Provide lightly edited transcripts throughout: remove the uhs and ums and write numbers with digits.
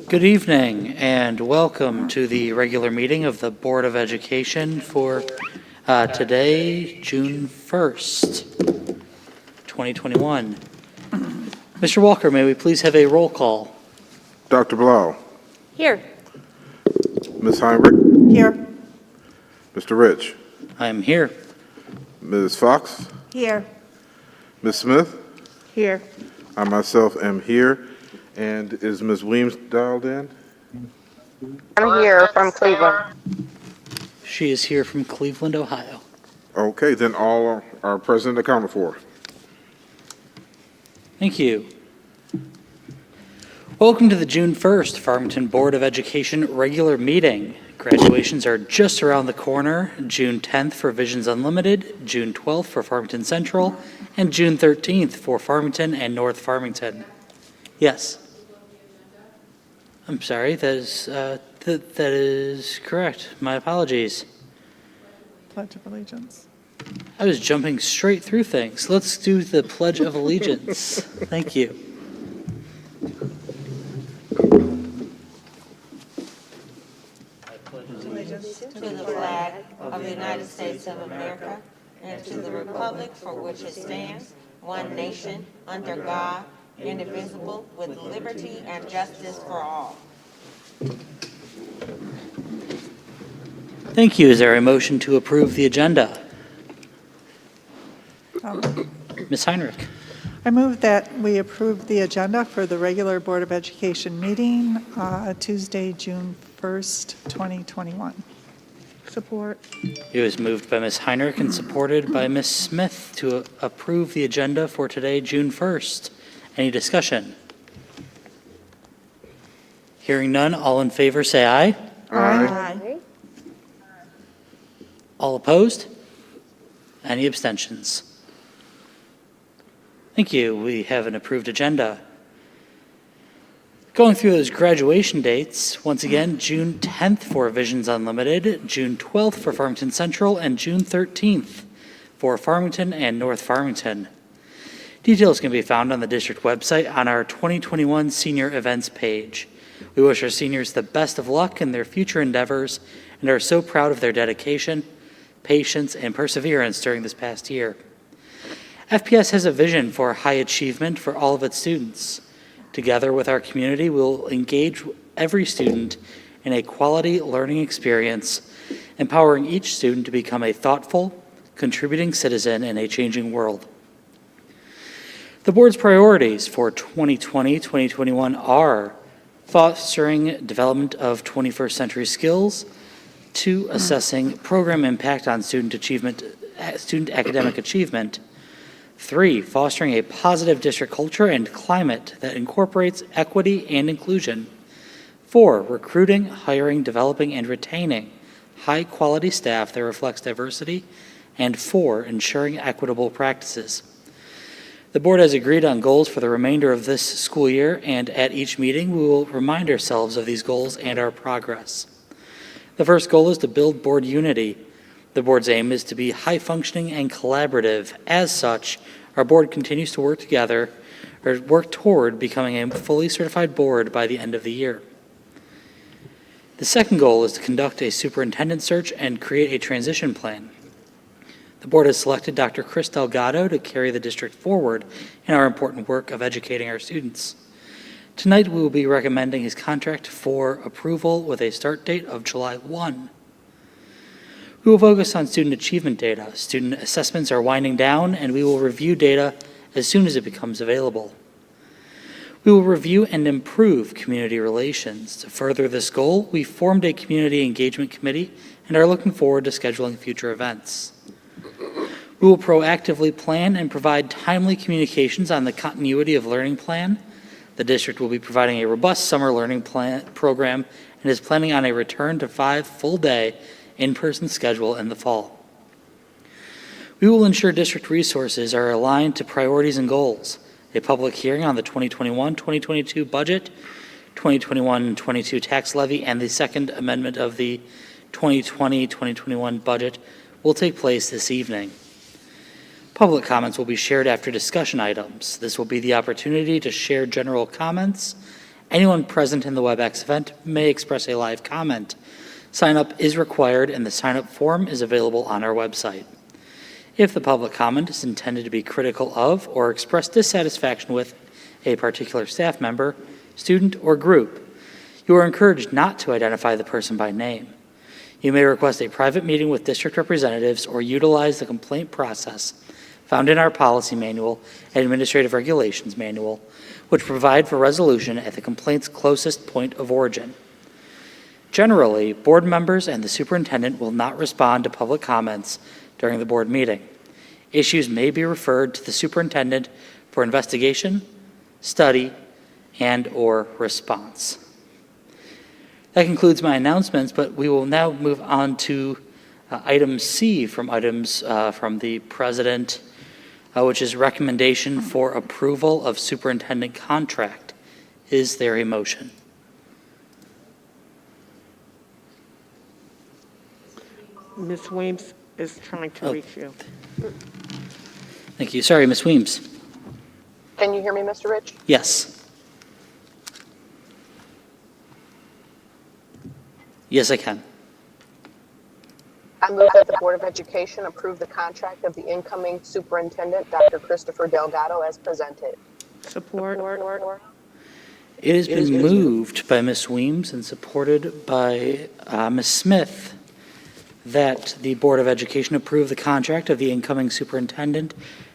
Good evening and welcome to the regular meeting of the Board of Education for today, June 1st, 2021. Mr. Walker, may we please have a roll call? Dr. Blau. Here. Ms. Heinrich. Here. Mr. Rich. I am here. Ms. Fox. Here. Ms. Smith. Here. I myself am here. And is Ms. Weems dialed in? I'm here from Cleveland. She is here from Cleveland, Ohio. Okay, then all are present and accounted for. Thank you. Welcome to the June 1st Farmington Board of Education regular meeting. Graduations are just around the corner. June 10th for Visions Unlimited, June 12th for Farmington Central, and June 13th for Farmington and North Farmington. Yes. I'm sorry, that is correct. My apologies. Pledge of Allegiance. I was jumping straight through things. Let's do the Pledge of Allegiance. Thank you. To the flag of the United States of America and to the republic for which it stands, one nation, under God, indivisible, with liberty and justice for all. Thank you. Is there a motion to approve the agenda? Ms. Heinrich. I move that we approve the agenda for the regular Board of Education meeting Tuesday, June 1st, 2021. Support. It was moved by Ms. Heinrich and supported by Ms. Smith to approve the agenda for today, June 1st. Any discussion? Hearing none, all in favor say aye. Aye. All opposed? Any abstentions? Thank you. We have an approved agenda. Going through those graduation dates, once again, June 10th for Visions Unlimited, June 12th for Farmington Central, and June 13th for Farmington and North Farmington. Details can be found on the district website on our 2021 Senior Events page. We wish our seniors the best of luck in their future endeavors and are so proud of their dedication, patience, and perseverance during this past year. FPS has a vision for high achievement for all of its students. Together with our community, we will engage every student in a quality learning experience, empowering each student to become a thoughtful, contributing citizen in a changing world. The board's priorities for 2020-2021 are fostering development of 21st century skills, 2, assessing program impact on student academic achievement, 3, fostering a positive district culture and climate that incorporates equity and inclusion, 4, recruiting, hiring, developing, and retaining high-quality staff that reflects diversity, and 4, ensuring equitable practices. The board has agreed on goals for the remainder of this school year, and at each meeting, we will remind ourselves of these goals and our progress. The first goal is to build board unity. The board's aim is to be high-functioning and collaborative. As such, our board continues to work toward becoming a fully certified board by the end of the year. The second goal is to conduct a superintendent search and create a transition plan. The board has selected Dr. Chris Delgado to carry the district forward in our important work of educating our students. Tonight, we will be recommending his contract for approval with a start date of July 1. We will focus on student achievement data. Student assessments are winding down, and we will review data as soon as it becomes available. We will review and improve community relations. To further this goal, we formed a community engagement committee and are looking forward to scheduling future events. We will proactively plan and provide timely communications on the continuity of learning plan. The district will be providing a robust summer learning program and is planning on a return to 5 full-day in-person schedule in the fall. We will ensure district resources are aligned to priorities and goals. A public hearing on the 2021-2022 budget, 2021-22 tax levy, and the second amendment of the 2020-2021 budget will take place this evening. Public comments will be shared after discussion items. This will be the opportunity to share general comments Anyone present in the WebEx event may express a live comment. Sign-up is required, and the sign-up form is available on our website. If the public comment is intended to be critical of or express dissatisfaction with a particular staff member, student, or group, you are encouraged not to identify the person by name. You may request a private meeting with district representatives or utilize the complaint process found in our policy manual and administrative regulations manual, which provide for resolution at the complaint's closest point of origin. Generally, board members and the superintendent will not respond to public comments during the board meeting. Issues may be referred to the superintendent for investigation, study, and/or response. That concludes my announcements, but we will now move on to item C from items from the president, which is recommendation for approval of superintendent contract. Is there a motion? Ms. Weems is trying to reach you. Thank you. Sorry, Ms. Weems. Can you hear me, Mr. Rich? Yes. Yes, I can. I move that the Board of Education approve the contract of the incoming superintendent, Dr. Christopher Delgado, as presented. Support. It has been moved by Ms. Weems and supported by Ms. Smith that the Board of Education approve the contract of the incoming superintendent,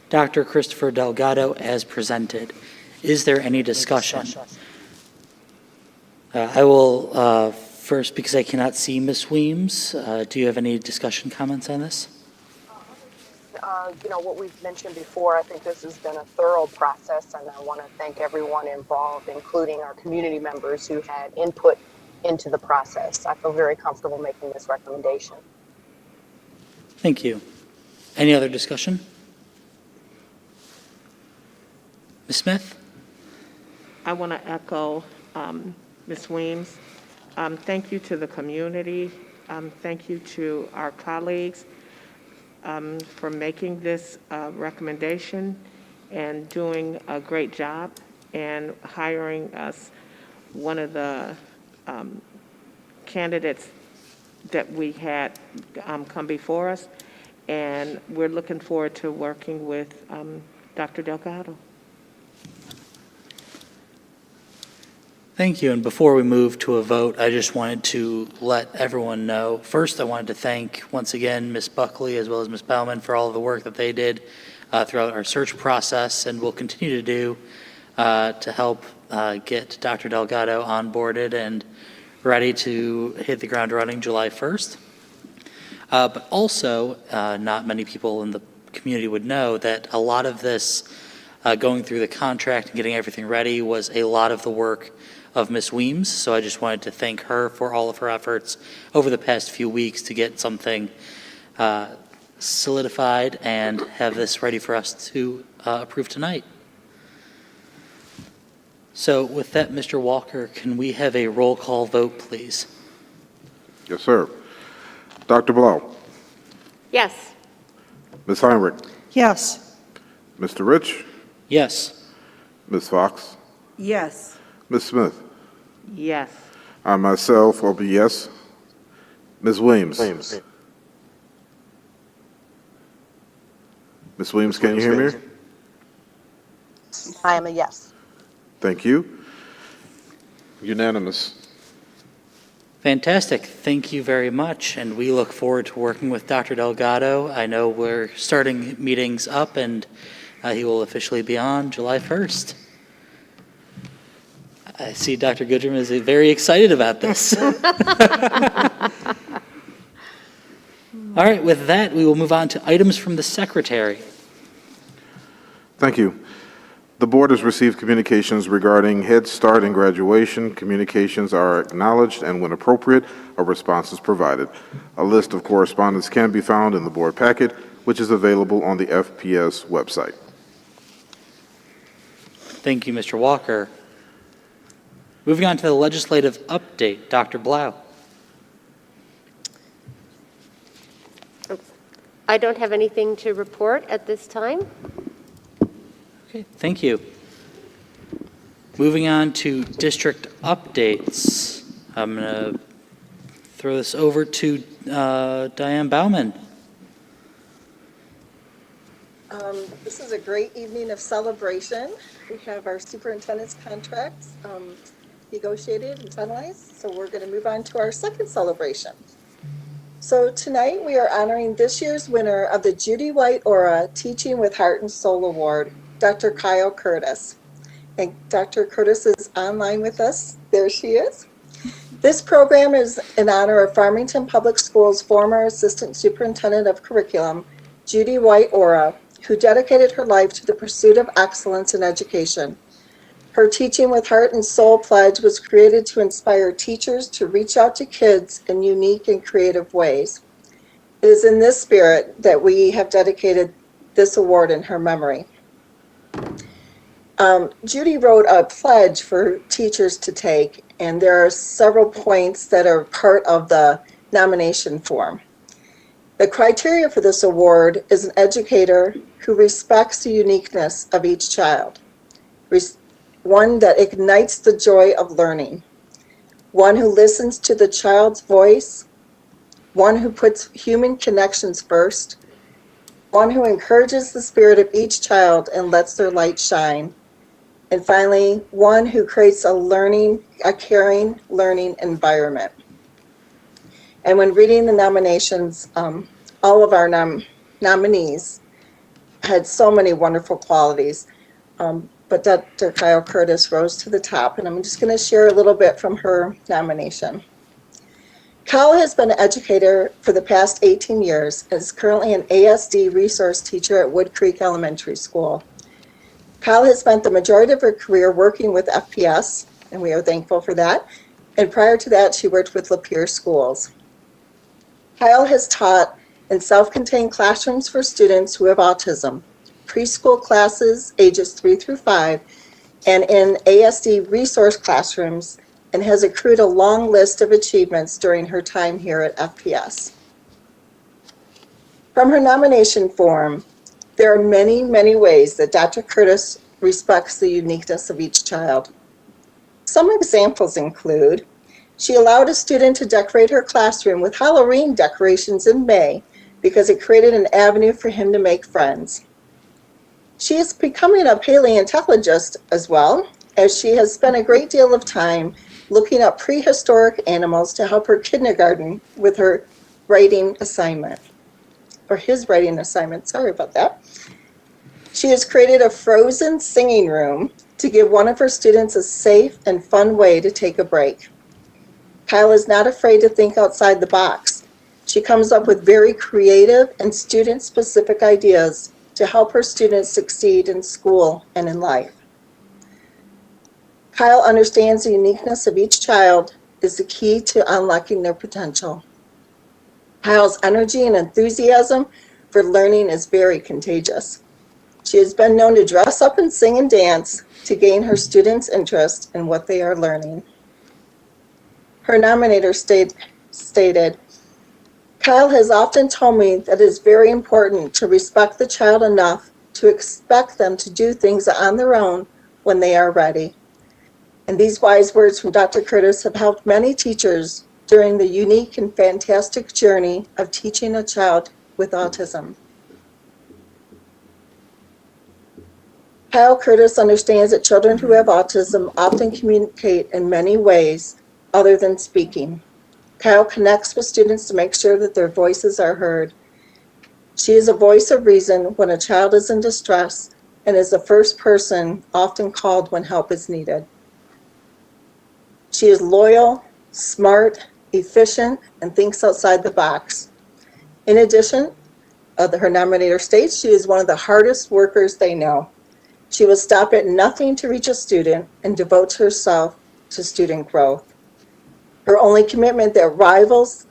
Dr. Christopher Delgado, as presented. Is there any discussion? I will first, because I cannot see Ms. Weems, do you have any discussion comments on this? What we've mentioned before, I think this has been a thorough process, and I want to thank everyone involved, including our community members who had input into the process. I feel very comfortable making this recommendation. Thank you. Any other discussion? Ms. Smith? I want to echo Ms. Weems. Thank you to the community. Thank you to our colleagues for making this recommendation and doing a great job and hiring us one of the candidates that we had come before us. And we're looking forward to working with Dr. Delgado. Thank you. And before we move to a vote, I just wanted to let everyone know. First, I wanted to thank once again Ms. Buckley as well as Ms. Bauman for all of the work that they did throughout our search process and will continue to do to help get Dr. Delgado onboarded and ready to hit the ground running July 1st. But also, not many people in the community would know that a lot of this going through the contract and getting everything ready was a lot of the work of Ms. Weems, so I just wanted to thank her for all of her efforts over the past few weeks to get something solidified and have this ready for us to approve tonight. So with that, Mr. Walker, can we have a roll call vote, please? Yes, sir. Dr. Blau, Yes. Ms. Heinrich, Yes. Mr. Rich, Yes. Ms. Fox, Yes. Ms. Smith. Yes. I myself will be yes. Ms. Williams. Ms. Williams, can you hear me? I am a yes. Thank you. Unanimous. Fantastic. Thank you very much, and we look forward to working with Dr. Delgado. I know we're starting meetings up, and he will officially be on July 1st. I see Dr. Goodrum is very excited about this. All right, with that, we will move on to items from the secretary. Thank you. The board has received communications regarding Head Start and graduation. Communications are acknowledged, and when appropriate, a response is provided. A list of correspondence can be found in the board packet, which is available on the FPS website. Thank you, Mr. Walker. Moving on to the legislative update, Dr. Blau. I don't have anything to report at this time. Okay, thank you. Moving on to district updates. I'm going to throw this over to Diane Bauman. This is a great evening of celebration. We have our superintendent's contracts negotiated and finalized, so we're going to move on to our second celebration. So tonight we are honoring this year's winner of the Judy White-Ora Teaching with Heart and Soul Award, Dr. Kyle Curtis. And Dr. Curtis is online with us. There she is. This program is in honor of Farmington Public Schools' former Assistant Superintendent of Curriculum, Judy White-Ora, who dedicated her life to the pursuit of excellence in education. Her Teaching with Heart and Soul pledge was created to inspire teachers to reach out to kids in unique and creative ways. It is in this spirit that we have dedicated this award in her memory. Judy wrote a pledge for teachers to take, and there are several points that are part of the nomination form. The criteria for this award is an educator who respects the uniqueness of each child, one that ignites the joy of learning, one who listens to the child's voice, one who puts human connections first, one who encourages the spirit of each child and lets their light shine, and finally, one who creates a caring learning environment. And when reading the nominations, all of our nominees had so many wonderful qualities, but Dr. Kyle Curtis rose to the top, and I'm just going to share a little bit from her nomination. Kyle has been an educator for the past 18 years and is currently an ASD resource teacher at Wood Creek Elementary School. Kyle has spent the majority of her career working with FPS, and we are thankful for that, and prior to that, she worked with Lapeer Schools. Kyle has taught in self-contained classrooms for students who have autism, preschool classes ages 3 through 5, and in ASD resource classrooms, and has accrued a long list of achievements during her time here at FPS. From her nomination form, there are many, many ways that Dr. Curtis respects the uniqueness of each child. Some examples include, she allowed a student to decorate her classroom with Halloween decorations in May because it created an avenue for him to make friends. She is becoming a paleontologist as well, as she has spent a great deal of time looking up prehistoric animals to help her kindergarten with her writing assignment, or his writing assignment, sorry about that. She has created a frozen singing room to give one of her students a safe and fun way to take a break. Kyle is not afraid to think outside the box. She comes up with very creative and student-specific ideas to help her students succeed in school and in life. Kyle understands the uniqueness of each child is the key to unlocking their potential. Kyle's energy and enthusiasm for learning is very contagious. She has been known to dress up and sing and dance to gain her students' interest in what they are learning. Her nominator stated, Kyle has often told me that it is very important to respect the child enough to expect them to do things on their own when they are ready. And these wise words from Dr. Curtis have helped many teachers during the unique and fantastic journey of teaching a child with autism. Kyle Curtis understands that children who have autism often communicate in many ways other than speaking. Kyle connects with students to make sure that their voices are heard. She is a voice of reason when a child is in distress and is the first person often called when help is needed. She is loyal, smart, efficient, and thinks outside the box. In addition, her nominator states she is one of the hardest workers they know. She will stop at nothing to reach a student and devotes herself to student growth. Her only commitment that rivals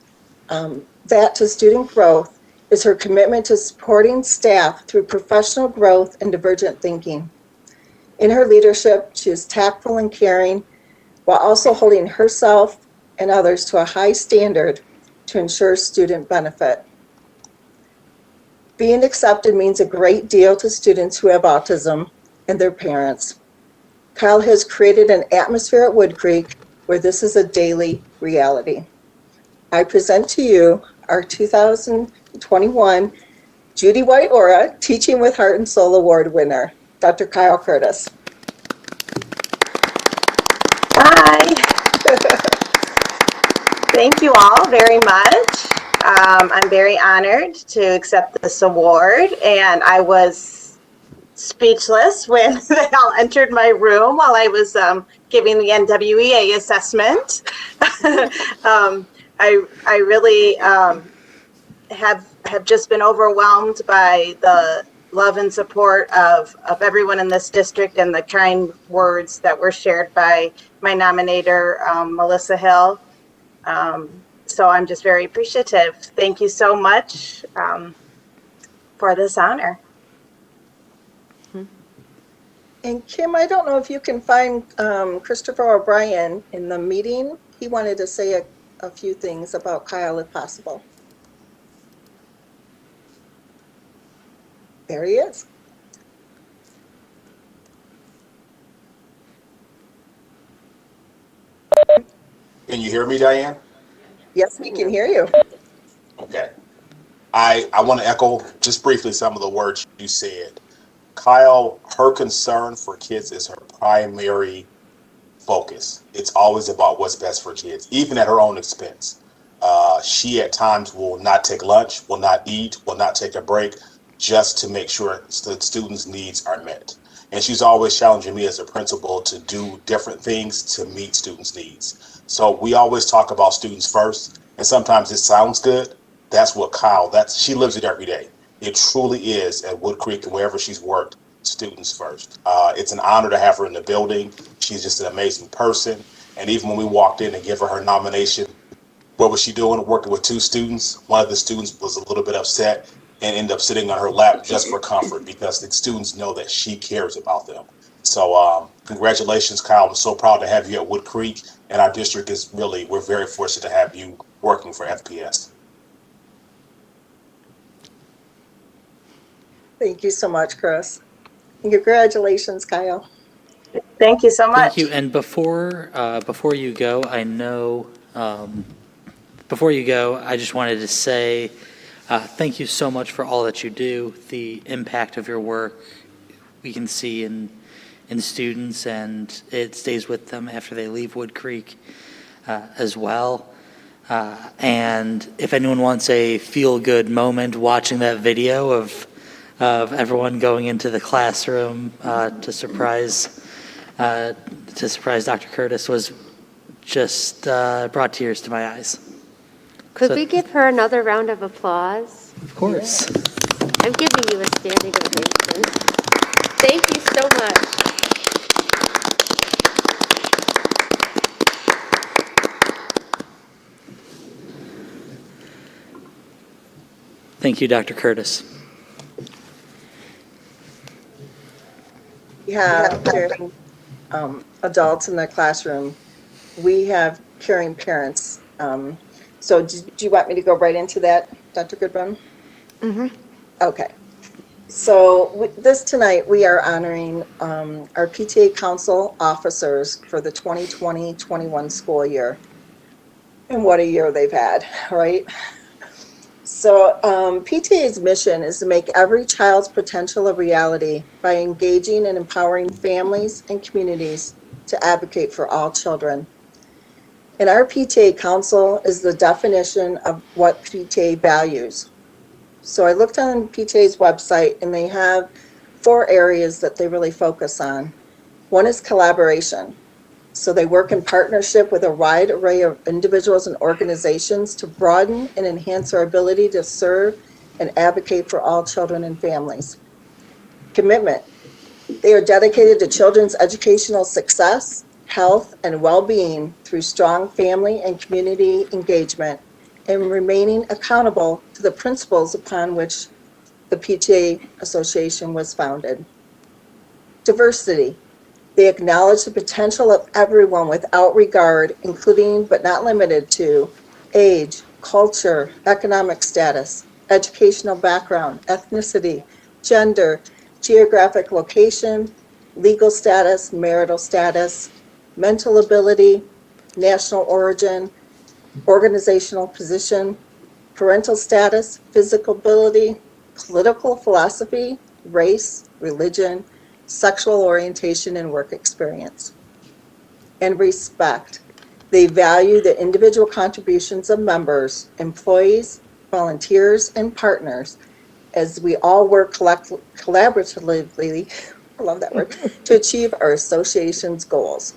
that to student growth is her commitment to supporting staff through professional growth and divergent thinking. In her leadership, she is tactful and caring, while also holding herself and others to a high standard to ensure student benefit. Being accepted means a great deal to students who have autism and their parents. Kyle has created an atmosphere at Wood Creek where this is a daily reality. I present to you our 2021 Judy White-Ora Teaching with Heart and Soul Award winner, Dr. Kyle Curtis. Hi. Thank you all very much. I'm very honored to accept this award, and I was speechless when they all entered my room while I was giving the NWEA assessment. I really have just been overwhelmed by the love and support of everyone in this district and the kind words that were shared by my nominator, Melissa Hill. So I'm just very appreciative. Thank you so much for this honor. And Kim, I don't know if you can find Christopher O'Brien in the meeting. He wanted to say a few things about Kyle if possible. There he is. Can you hear me, Diane? Yes, we can hear you. Okay. I want to echo just briefly some of the words you said. Kyle, her concern for kids is her primary focus. It's always about what's best for kids, even at her own expense. She at times will not take lunch, will not eat, will not take a break, just to make sure the students' needs are met. And she's always challenging me as a principal to do different things to meet students' needs. So we always talk about students first, and sometimes it sounds good. That's what Kyle, she lives it every day. It truly is at Wood Creek and wherever she's worked, students first. It's an honor to have her in the building. She's just an amazing person. And even when we walked in and gave her nomination, what was she doing? Working with two students. One of the students was a little bit upset and ended up sitting on her lap just for comfort because the students know that she cares about them. So congratulations, Kyle. I'm so proud to have you at Wood Creek, and our district is really, we're very fortunate to have you working for FPS. Thank you so much, Chris. And congratulations, Kyle. Thank you so much. Thank you. And before you go, I just wanted to say thank you so much for all that you do. The impact of your work we can see in students, and it stays with them after they leave Wood Creek as well. And if anyone wants a feel-good moment watching that video of everyone going into the classroom to surprise Dr. Curtis, was just brought tears to my eyes. Could So- we give her another round of applause? Of course. I'm giving you a standing ovation. Thank you so much. Thank you, Dr. Curtis. We have caring adults in the classroom. We have caring parents. So do you want me to go right into that, Dr. Goodrum? Mm-hmm. Okay. So this tonight, we are honoring our PTA Council officers for the 2020-21 school year. And what a year they've had, right? So PTA's mission is to make every child's potential a reality by engaging and empowering families and communities to advocate for all children. And our PTA Council is the definition of what PTA values. So I looked on PTA's website, and they have 4 areas that they really focus on. One is collaboration. So they work in partnership with a wide array of individuals and organizations to broaden and enhance our ability to serve and advocate for all children and families. Commitment. They are dedicated to children's educational success, health, and well-being through strong family and community engagement, and remaining accountable to the principles upon which the PTA Association was founded. Diversity. They acknowledge the potential of everyone without regard, including but not limited to age, culture, economic status, educational background, ethnicity, gender, geographic location, legal status, marital status, mental ability, national origin, organizational position, parental status, physical ability, political philosophy, race, religion, sexual orientation, and work experience. And respect. They value the individual contributions of members, employees, volunteers, and partners as we all work collaboratively, I love that word, to achieve our association's goals.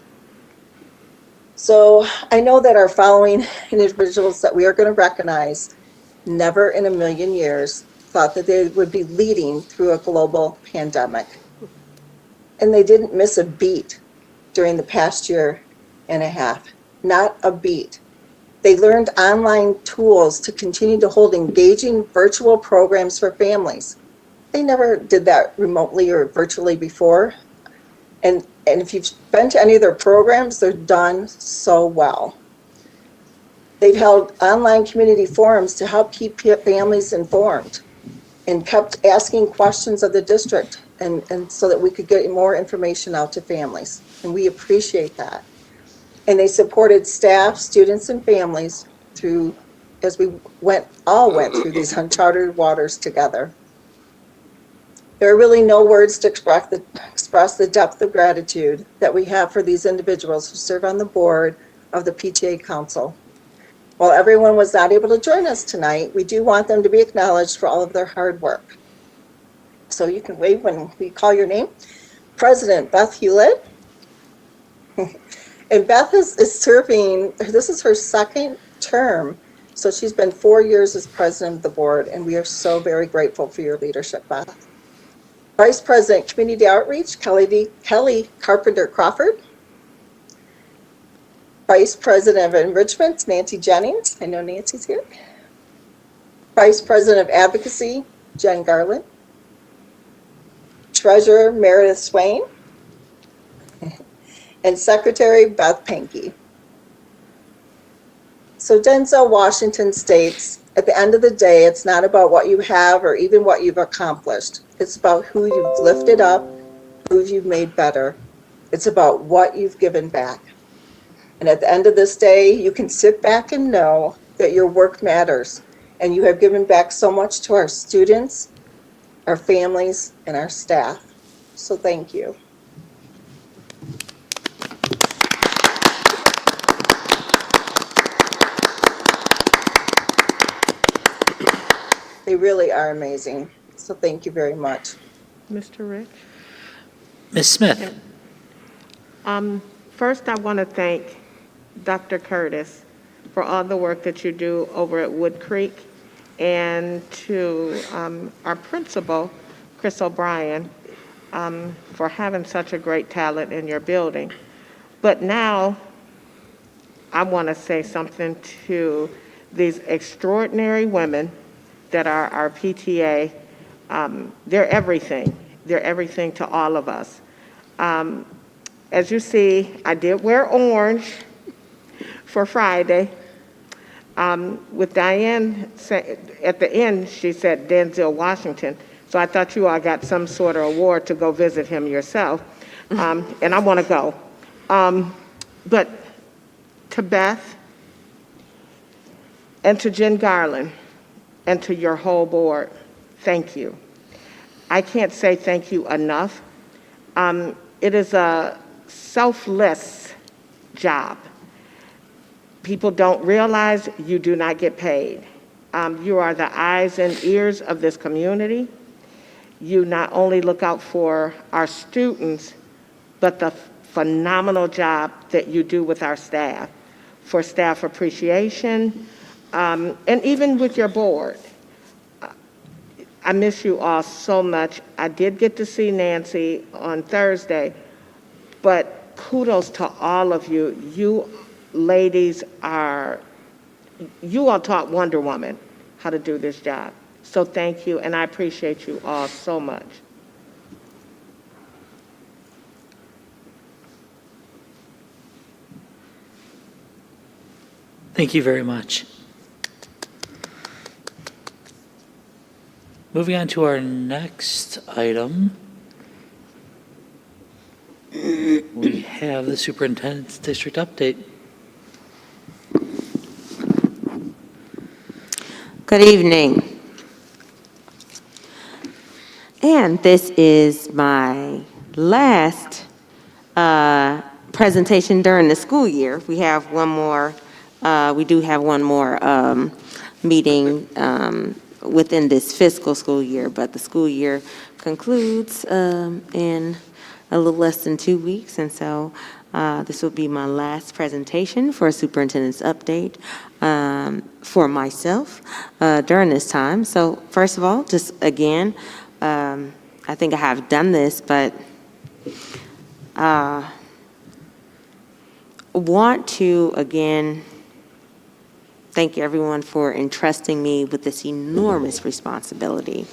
So I know that our following individuals that we are going to recognize never in a million years thought that they would be leading through a global pandemic. And they didn't miss a beat during the past year and a half, not a beat. They learned online tools to continue to hold engaging virtual programs for families. They never did that remotely or virtually before. And if you've been to any of their programs, they're done so well. They've held online community forums to help keep families informed and kept asking questions of the district and so that we could get more information out to families. And we appreciate that. And they supported staff, students, and families through, as we all went through these uncharted waters together. There are really no words to express the depth of gratitude that we have for these individuals who serve on the board of the PTA Council. While everyone was not able to join us tonight, we do want them to be acknowledged for all of their hard work. So you can wave when we call your name. President Beth Hewlett. And Beth is serving, this is her second term, so she's been 4 years as president of the board, and we are so very grateful for your leadership, Beth. Vice President Community Outreach, Kelly Carpenter Crawford. Vice President of Enrichment, Nancy Jennings. I know Nancy's here. Vice President of Advocacy, Jen Garland. Treasurer, Meredith Swain. And Secretary, Beth Pankey. So Denzel Washington states, at the end of the day, it's not about what you have or even what you've accomplished. It's about who you've lifted up, who you've made better. It's about what you've given back. And at the end of this day, you can sit back and know that your work matters. And you have given back so much to our students, our families, and our staff. So thank you. They really are amazing. So thank you very much. Mr. Rich? Ms. Smith. First, I want to thank Dr. Curtis for all the work that you do over at Wood Creek, and to our principal, Chris O'Brien, for having such a great talent in your building. But now, I want to say something to these extraordinary women that are our PTA. They're everything. They're everything to all of us. As you see, I did wear orange for Friday. With Diane, at the end, she said Denzel Washington. So I thought you all got some sort of award to go visit him yourself. And I want to go. But to Beth and to Jen Garland and to your whole board, thank you. I can't say thank you enough. It is a selfless job. People don't realize you do not get paid. You are the eyes and ears of this community. You not only look out for our students, but the phenomenal job that you do with our staff, for staff appreciation, and even with your board. I miss you all so much. I did get to see Nancy on Thursday, but kudos to all of you. You ladies you all taught Wonder Woman how to do this job. So thank you, and I appreciate you all so much. Thank you very much. Moving on to our next item. We have the superintendent's district update. Good evening. And this is my last presentation during the school year. We have one more, we do have one more meeting within this fiscal school year, but the school year concludes in a little less than 2 weeks, and so this will be my last presentation for a superintendent's update for myself during this time. So first of all, just again, I think I have done this, but want to again thank everyone for entrusting me with this enormous responsibility.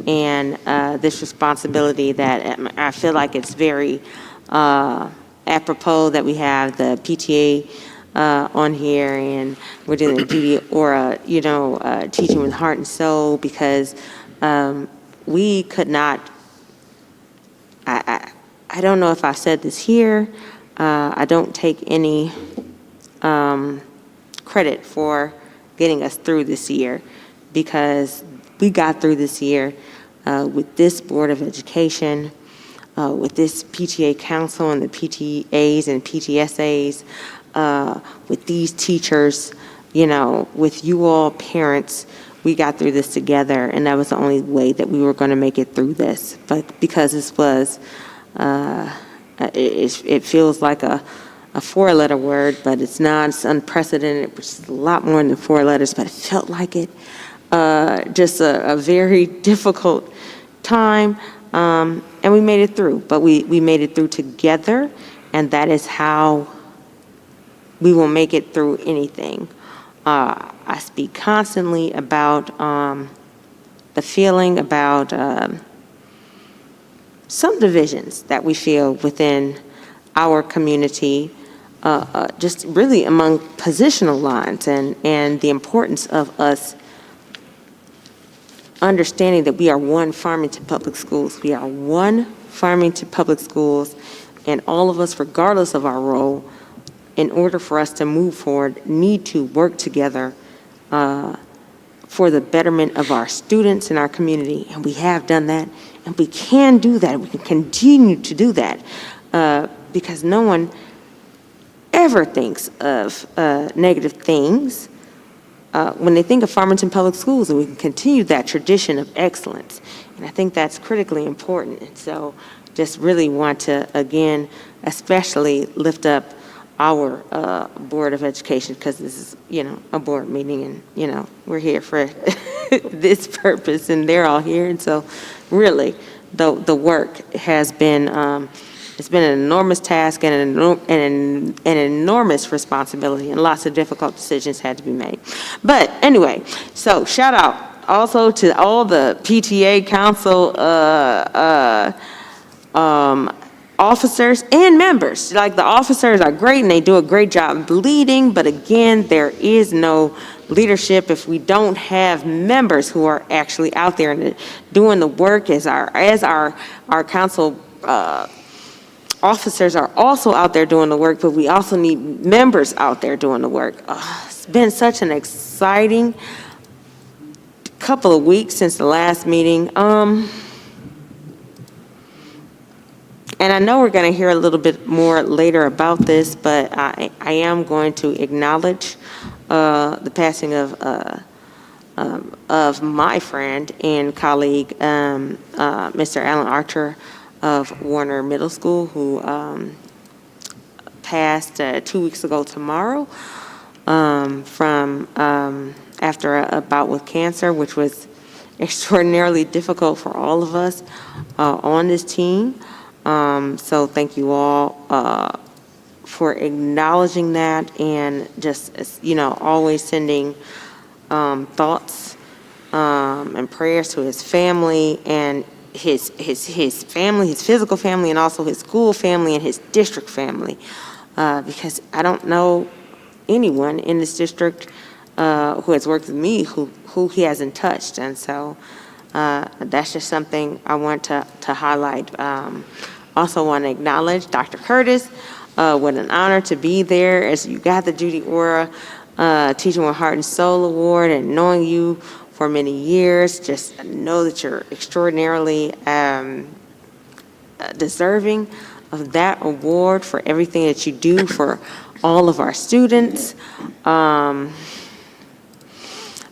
And this responsibility that I feel like it's very apropos that we have the PTA on here, and we're doing the Judy Aura, teaching with heart and soul, because we could not, I don't know if I said this here, I don't take any credit for getting us through this year, because we got through this year with this Board of Education, with this PTA Council and the PTAs and PTSAs, with these teachers, with you all parents. We got through this together, and that was the only way that we were going to make it through this. But because this was, it feels like a four-letter word, but it's not. It's unprecedented. It's a lot more than 4 letters, but it felt like it. Just a very difficult time, and we made it through. But we made it through together, and that is how we will make it through anything. I speak constantly about the feeling about some divisions that we feel within our community, just really among positional lines, and the importance of us understanding that we are one Farmington Public Schools. We are one Farmington Public Schools, and all of us, regardless of our role, in order for us to move forward, need to work together for the betterment of our students and our community. And we have done that, and we can do that. We can continue to do that because no one ever thinks of negative things when they think of Farmington Public Schools, and we can continue that tradition of excellence. And I think that's critically important. And so just really want to, again, especially lift up our Board of Education, because this is, a board meeting, and, we're here for this purpose, and they're all here. And so really, the work has been, it's been an enormous task and an enormous responsibility, and lots of difficult decisions had to be made. But anyway, so shout out also to all the PTA Council officers and members. Like, the officers are great and they do a great job leading, but again, there is no leadership if we don't have members who are actually out there and doing the work, as our council officers are also out there doing the work, but we also need members out there doing the work. It's been such an exciting couple of weeks since the last meeting. And I know we're going to hear a little bit more later about this, but I am going to acknowledge the passing of my friend and colleague, Mr. Alan Archer of Warner Middle School, who passed 2 weeks ago tomorrow from after a bout with cancer, which was extraordinarily difficult for all of us on this team. So thank you all for acknowledging that, and just, always sending thoughts and prayers to his family and his family, his physical family, and also his school family and his district family, because I don't know anyone in this district who has worked with me who he hasn't touched. And so that's just something I want to highlight Also want to acknowledge Dr. Curtis. What an honor to be there as you got the Judy Ora Teaching with Heart and Soul Award, and knowing you for many years, just know that you're extraordinarily deserving of that award for everything that you do for all of our students.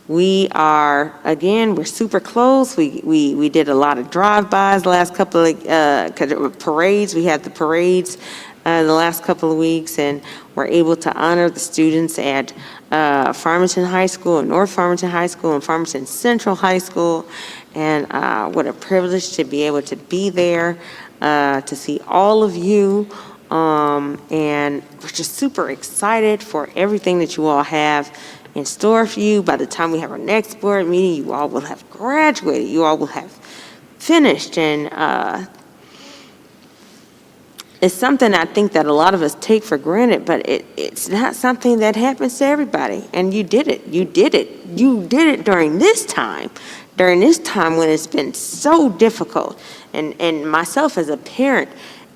We are, again, we're super close. We did a lot of drive-bys the last couple of parades. We had the parades the last couple of weeks, and we're able to honor the students at Farmington High School, and North Farmington High School, and Farmington Central High School. And what a privilege to be able to be there, to see all of you. And we're just super excited for everything that you all have in store for you. By the time we have our next board meeting, you all will have graduated. You all will have finished. And it's something I think that a lot of us take for granted, but it's not something that happens to everybody. And you did it. You did it. You did it during this time when it's been so difficult. And myself as a parent,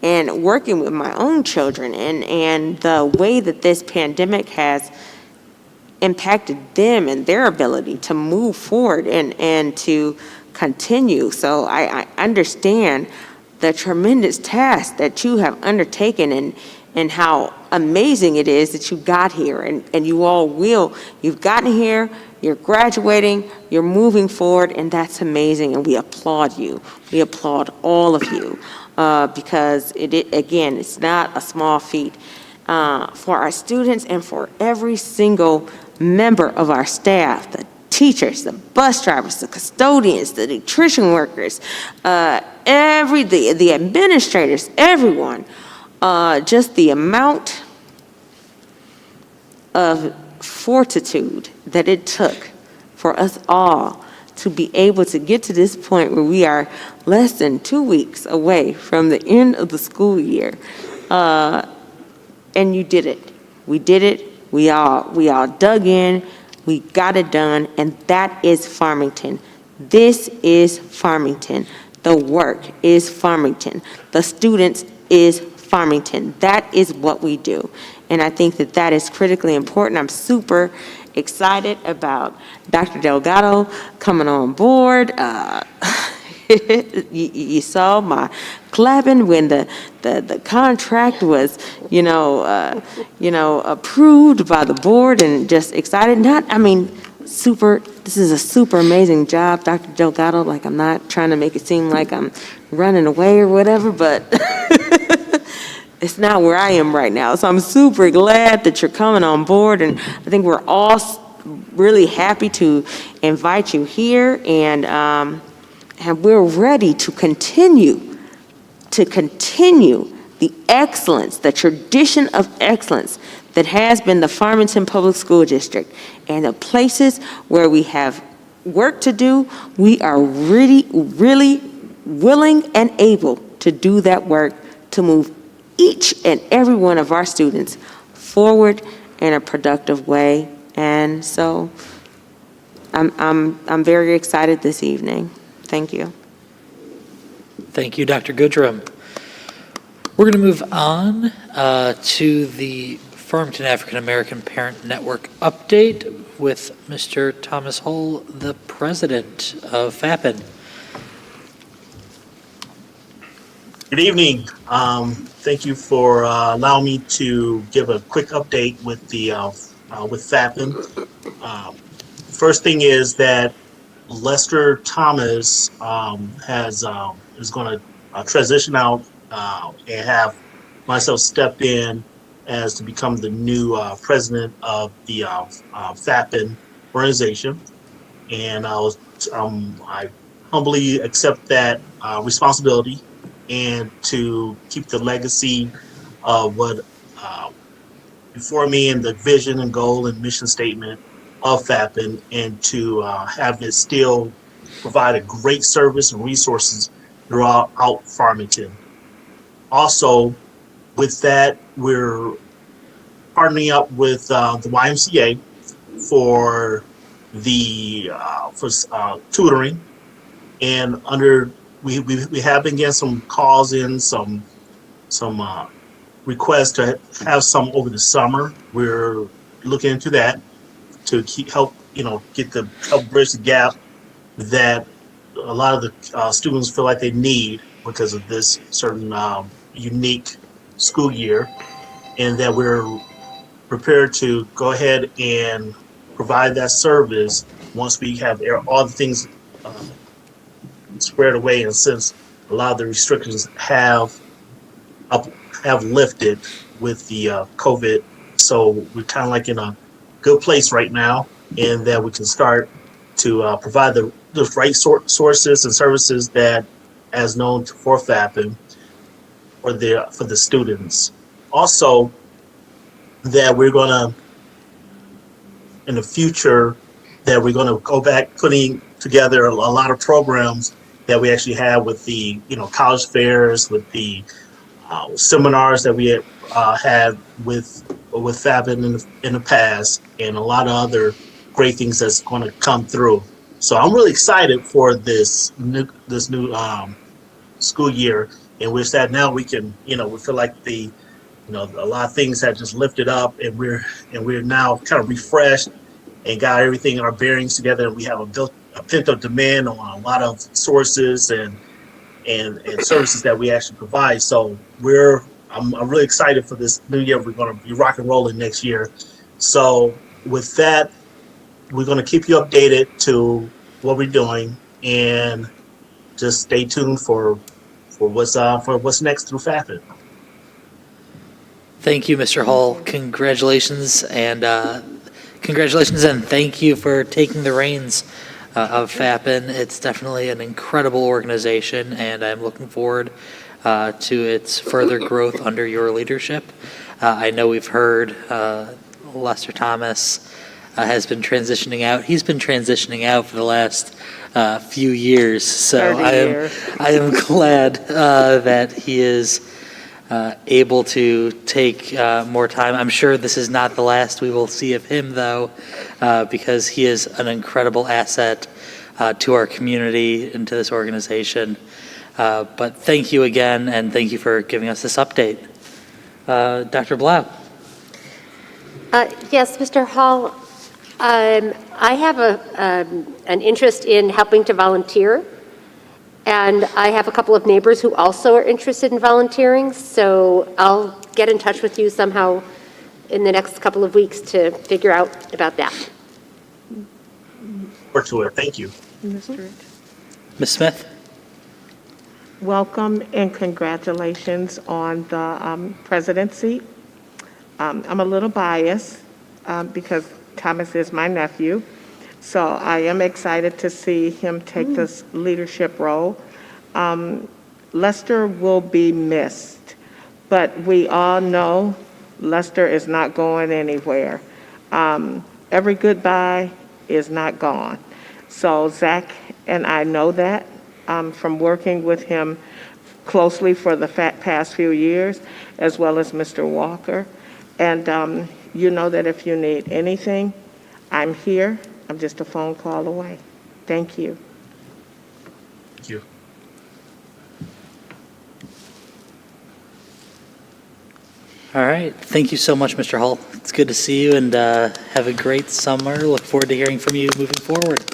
and working with my own children, and the way that this pandemic has impacted them and their ability to move forward and to continue. So I understand the tremendous task that you have undertaken, and how amazing it is that you got here, and you all will. You've gotten here, you're graduating, you're moving forward, and that's amazing, and we applaud you. We applaud all of you, because again, it's not a small feat for our students and for every single member of our staff, the teachers, the bus drivers, the custodians, the nutrition workers, the administrators, everyone. Just the amount of fortitude that it took for us all to be able to get to this point where we are less than 2 weeks away from the end of the school year. And you did it. We did it. We all dug in. We got it done. And that is Farmington. This is Farmington. The work is Farmington. The students is Farmington. That is what we do. And I think that that is critically important. I'm super excited about Dr. Delgado coming on board. You saw my clapping when the contract was, approved by the board, and just excited. This is a super amazing job, Dr. Delgado. Like, I'm not trying to make it seem like I'm running away or whatever, but it's not where I am right now. So I'm super glad that you're coming on board, and I think we're all really happy to invite you here, and we're ready to continue the excellence, the tradition of excellence that has been the Farmington Public School District. And the places where we have work to do, we are really, really willing and able to do that work to move each and every one of our students forward in a productive way. And so I'm very excited this evening. Thank you. Thank you, Dr. Goodrum. We're going to move on to the Farmington African American Parent Network update with Mr. Thomas Hull, the president of FAAPN. Good evening. Thank you for allowing me to give a quick update with with FAAPN. First thing is that Lester Thomas is going to transition out and have myself step in as to become the new president of the FAAPN organization, and I humbly accept that responsibility, and to keep the legacy of what before me, and the vision and goal and mission statement of FAAPN, and to have it still provide a great service and resources throughout Farmington. Also, with that, we're partnering up with the YMCA for the tutoring, and we have been getting some calls in, some requests to have some over the summer. We're looking into that to help bridge the gap that a lot of the students feel like they need because of this certain unique school year, and that we're prepared to go ahead and provide that service once we have all the things squared away, and since a lot of the restrictions have lifted with the COVID. So we're kind of like in a good place right now, and that we can start to provide the right sources and services that, as known for FAAPN, for the students. Also, that we're gonna, in the future, that we're gonna go back putting together a lot of programs that we actually have with the college fairs, with the seminars that we had with FAAPN in the past, and a lot of other great things that's going to come through. So I'm really excited for this new school year, in which that now we can we feel like a lot of things have just lifted up, and we're now kind of refreshed and got everything in our bearings together, and we have a pent-up demand on a lot of sources and services that we actually provide. So I'm really excited for this new year. We're going to be rock and rolling next year. So with that, we're going to keep you updated to what we're doing, and just stay tuned for what's next through FAAPN. Thank you, Mr. Hall. Congratulations and thank you for taking the reins of FAAPN. It's definitely an incredible organization, and I'm looking forward to its further growth under your leadership. I know we've heard Lester Thomas has been transitioning out. He's been transitioning out for the last few years, so I am glad that he is able to take more time. I'm sure this is not the last we will see of him, though, because he is an incredible asset to our community and to this organization. But thank you again, and thank you for giving us this update. Dr. Blau. Yes, Mr. Hall, I have an interest in helping to volunteer, and I have a couple of neighbors who also are interested in volunteering, so I'll get in touch with you somehow in the next couple of weeks to figure out about that. Forward to it. Thank you. Ms. Smith? Welcome and congratulations on the presidency. I'm a little biased because Thomas is my nephew, so I am excited to see him take this leadership role. Lester will be missed, but we all know Lester is not going anywhere. Every goodbye is not gone. So Zach and I know that from working with him closely for the past few years, as well as Mr. Walker. And you know that if you need anything, I'm here. I'm just a phone call away. Thank you. Thank you. All right. Thank you so much, Mr. Hall. It's good to see you, and have a great summer. Look forward to hearing from you moving forward.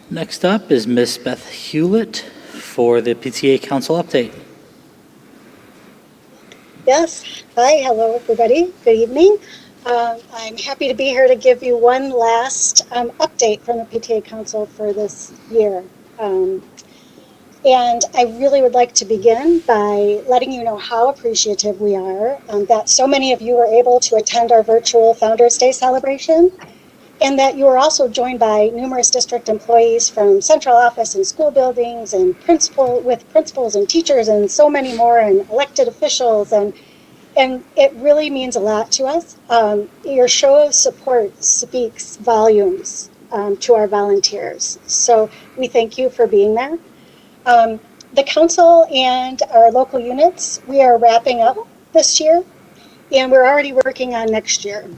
Next up is Miss Beth Hewlett for the PTA Council update. Yes. Hi. Hello, everybody. Good evening. I'm happy to be here to give you one last update from the PTA Council for this year. And I really would like to begin by letting you know how appreciative we are that so many of you were able to attend our virtual Founders Day celebration, and that you are also joined by numerous district employees from central office and school buildings and principals and teachers and so many more, and elected officials, and it really means a lot to us. Your show of support speaks volumes to our volunteers. So we thank you for being there. The council and our local units, we are wrapping up this year, and we're already working on next year.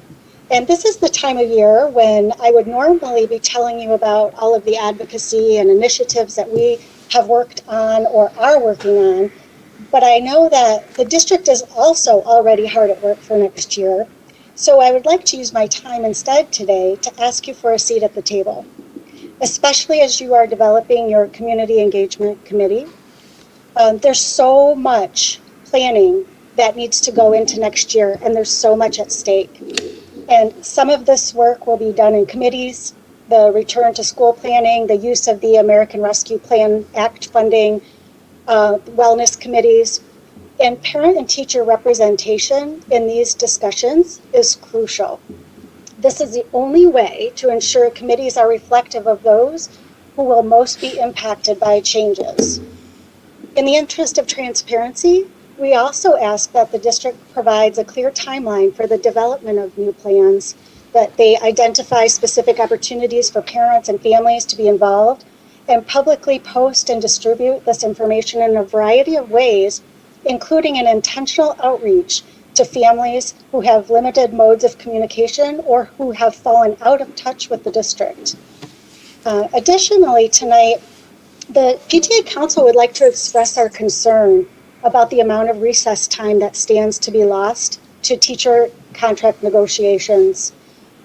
And this is the time of year when I would normally be telling you about all of the advocacy and initiatives that we have worked on or are working on. But I know that the district is also already hard at work for next year. So I would like to use my time instead today to ask you for a seat at the table, especially as you are developing your community engagement committee. There's so much planning that needs to go into next year, and there's so much at stake. And some of this work will be done in committees, the return to school planning, the use of the American Rescue Plan Act funding, wellness committees, and parent and teacher representation in these discussions is crucial. This is the only way to ensure committees are reflective of those who will most be impacted by changes. In the interest of transparency, we also ask that the district provides a clear timeline for the development of new plans, that they identify specific opportunities for parents and families to be involved, and publicly post and distribute this information in a variety of ways, including an intentional outreach to families who have limited modes of communication or who have fallen out of touch with the district. Additionally, tonight, the PTA Council would like to express our concern about the amount of recess time that stands to be lost to teacher contract negotiations.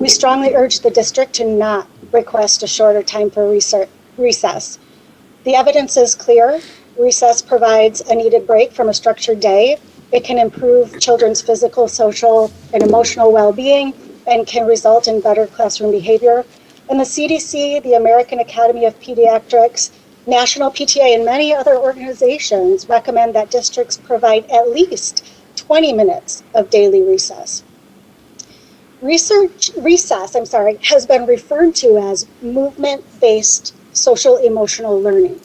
We strongly urge the district to not request a shorter time for recess. The evidence is clear. Recess provides a needed break from a structured day. It can improve children's physical, social, and emotional well-being and can result in better classroom behavior. And the CDC, the American Academy of Pediatrics, National PTA, and many other organizations recommend that districts provide at least 20 minutes of daily recess. Recess has been referred to as movement-based social emotional learning.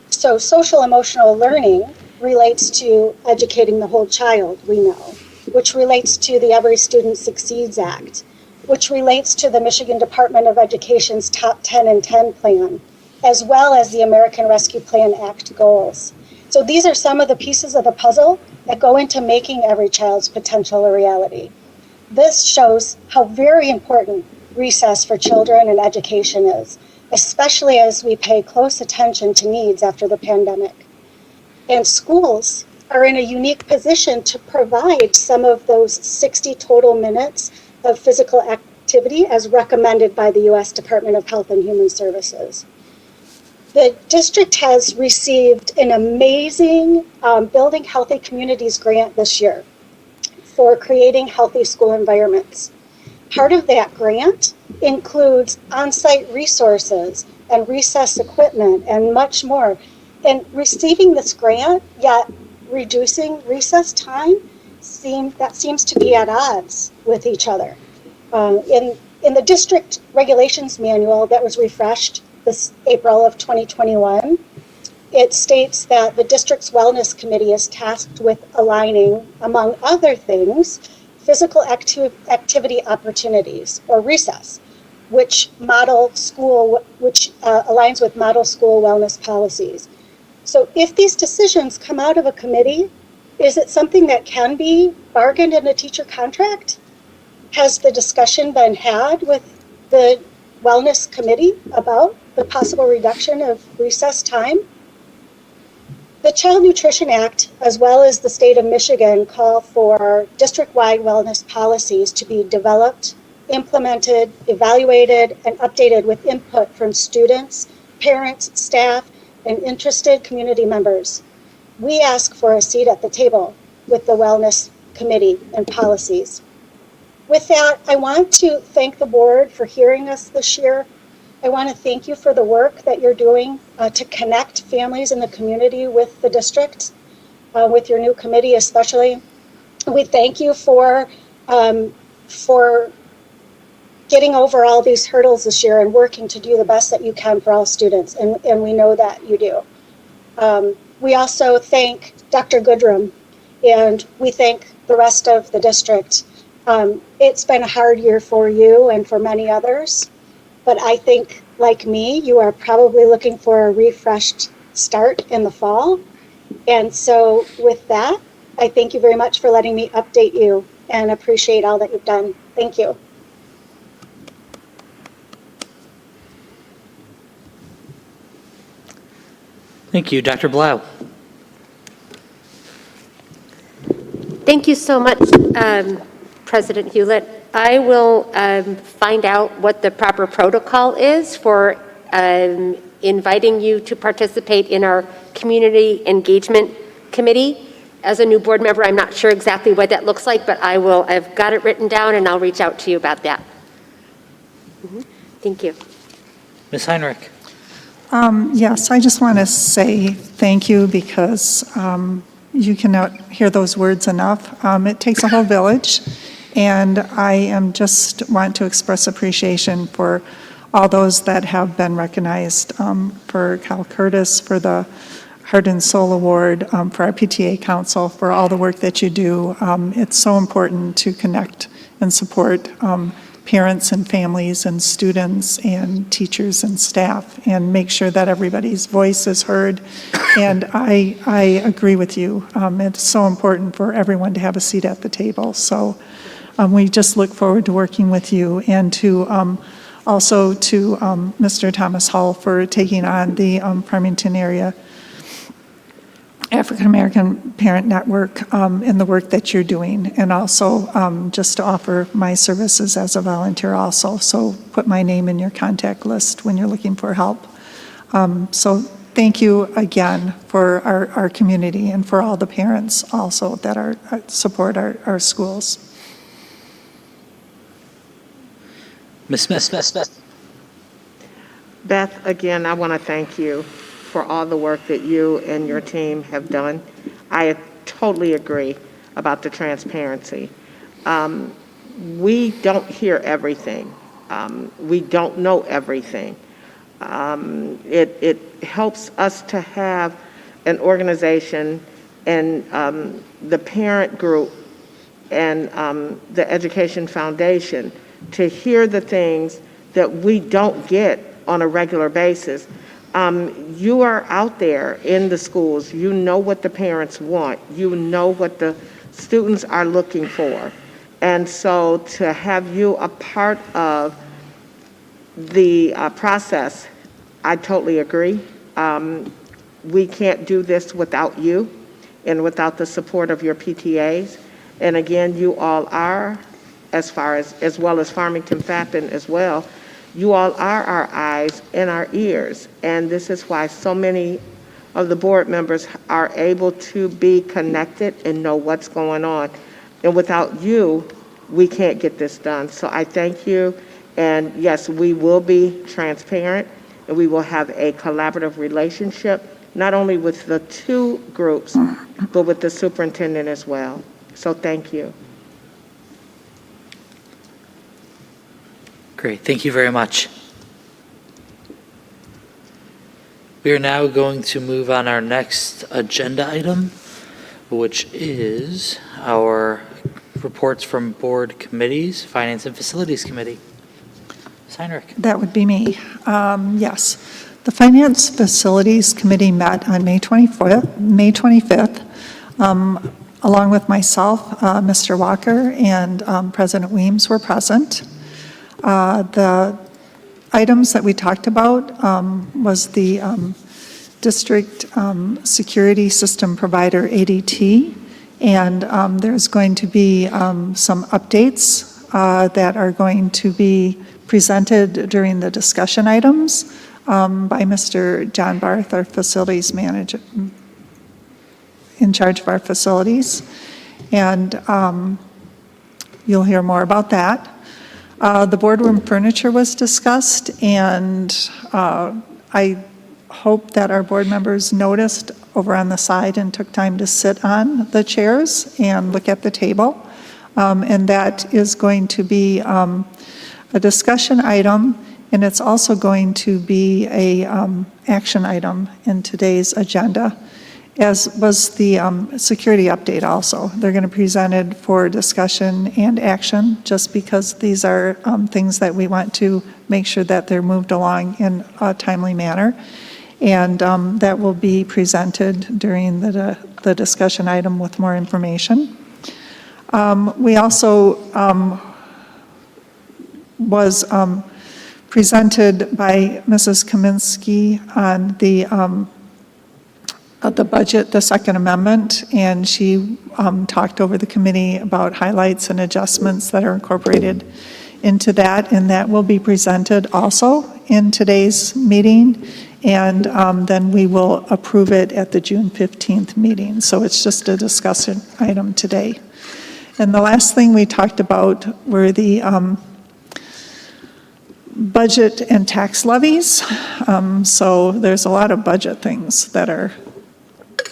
So social emotional learning relates to educating the whole child, we know, which relates to the Every Student Succeeds Act, which relates to the Michigan Department of Education's Top 10 and 10 plan, as well as the American Rescue Plan Act goals. So these are some of the pieces of the puzzle that go into making every child's potential a reality. This shows how very important recess for children and education is, especially as we pay close attention to needs after the pandemic. And schools are in a unique position to provide some of those 60 total minutes of physical activity as recommended by the U.S. Department of Health and Human Services. The district has received an amazing Building Healthy Communities grant this year for creating healthy school environments. Part of that grant includes on-site resources and recess equipment and much more. And receiving this grant, yet reducing recess time, seems to be at odds with each other. In the district regulations manual that was refreshed this April of 2021, it states that the district's wellness committee is tasked with aligning, among other things, physical activity opportunities, or recess, which aligns with model school wellness policies. So if these decisions come out of a committee, is it something that can be bargained in a teacher contract? Has the discussion been had with the wellness committee about the possible reduction of recess time? The Child Nutrition Act, as well as the state of Michigan, call for district-wide wellness policies to be developed, implemented, evaluated, and updated with input from students, parents, staff, and interested community members. We ask for a seat at the table with the Wellness Committee and policies. With that, I want to thank the board for hearing us this year. I want to thank you for the work that you're doing to connect families in the community with the district, with your new committee especially. We thank you for getting over all these hurdles this year and working to do the best that you can for all students, and we know that you do. We also thank Dr. Goodrum, and we thank the rest of the district. It's been a hard year for you and for many others, but I think, like me, you are probably looking for a refreshed start in the fall. And so with that, I thank you very much for letting me update you and appreciate all that you've done. Thank you. Thank you. Dr. Blau. Thank you so much, President Hewlett. I will find out what the proper protocol is for inviting you to participate in our Community Engagement Committee. As a new board member, I'm not sure exactly what that looks like, but I've got it written down and I'll reach out to you about that. Thank you. Ms. Heinrich. Yes, I just want to say thank you because you cannot hear those words enough. It takes a whole village, and I just want to express appreciation for all those that have been recognized, for Cal Curtis, for the Heart and Soul Award, for our PTA Council, for all the work that you do. It's so important to connect and support parents and families and students and teachers and staff and make sure that everybody's voice is heard. And I agree with you. It's so important for everyone to have a seat at the table. So we just look forward to working with you and to also to Mr. Thomas Hull for taking on the Farmington area African American Parent Network in the work that you're doing, and also just to offer my services as a volunteer also. So put my name in your contact list when you're looking for help. So thank you again for our community and for all the parents also that support our schools. Ms. Smith. Beth, again, I want to thank you for all the work that you and your team have done. I totally agree about the transparency. We don't hear everything. We don't know everything. It helps us to have an organization and the parent group and the Education Foundation to hear the things that we don't get on a regular basis. You are out there in the schools. You know what the parents want. You know what the students are looking for. And so to have you a part of the process, I totally agree. We can't do this without you and without the support of your PTAs. And again, you all are, as well as Farmington FAAPN as well, you all are our eyes and our ears, and this is why so many of the board members are able to be connected and know what's going on. And without you, we can't get this done. So I thank you, and yes, we will be transparent, and we will have a collaborative relationship, not only with the two groups, but with the superintendent as well. So thank you. Great, thank you very much. We are now going to move on our next agenda item, which is our reports from board committees, Finance and Facilities Committee. Ms. Heinrich. That would be me. Yes. The Finance Facilities Committee met on May 25th, along with myself, Mr. Walker, and President Weems were present. The items that we talked about was the district security system provider, ADT, and there's going to be some updates that are going to be presented during the discussion items by Mr. John Barth, our facilities manager, in charge of our facilities, and you'll hear more about that. The boardroom furniture was discussed, and I hope that our board members noticed over on the side and took time to sit on the chairs and look at the table. And that is going to be a discussion item, and it's also going to be a action item in today's agenda, as was the security update also. They're going to present it for discussion and action, just because these are things that we want to make sure that they're moved along in a timely manner. And that will be presented during the discussion item with more information. We also was presented by Mrs. Kaminsky on the the budget, the Second Amendment, and she talked over the committee about highlights and adjustments that are incorporated into that, and that will be presented also in today's meeting, and then we will approve it at the June 15th meeting. So it's just a discussion item today. And the last thing we talked about were the budget and tax levies. So there's a lot of budget things that are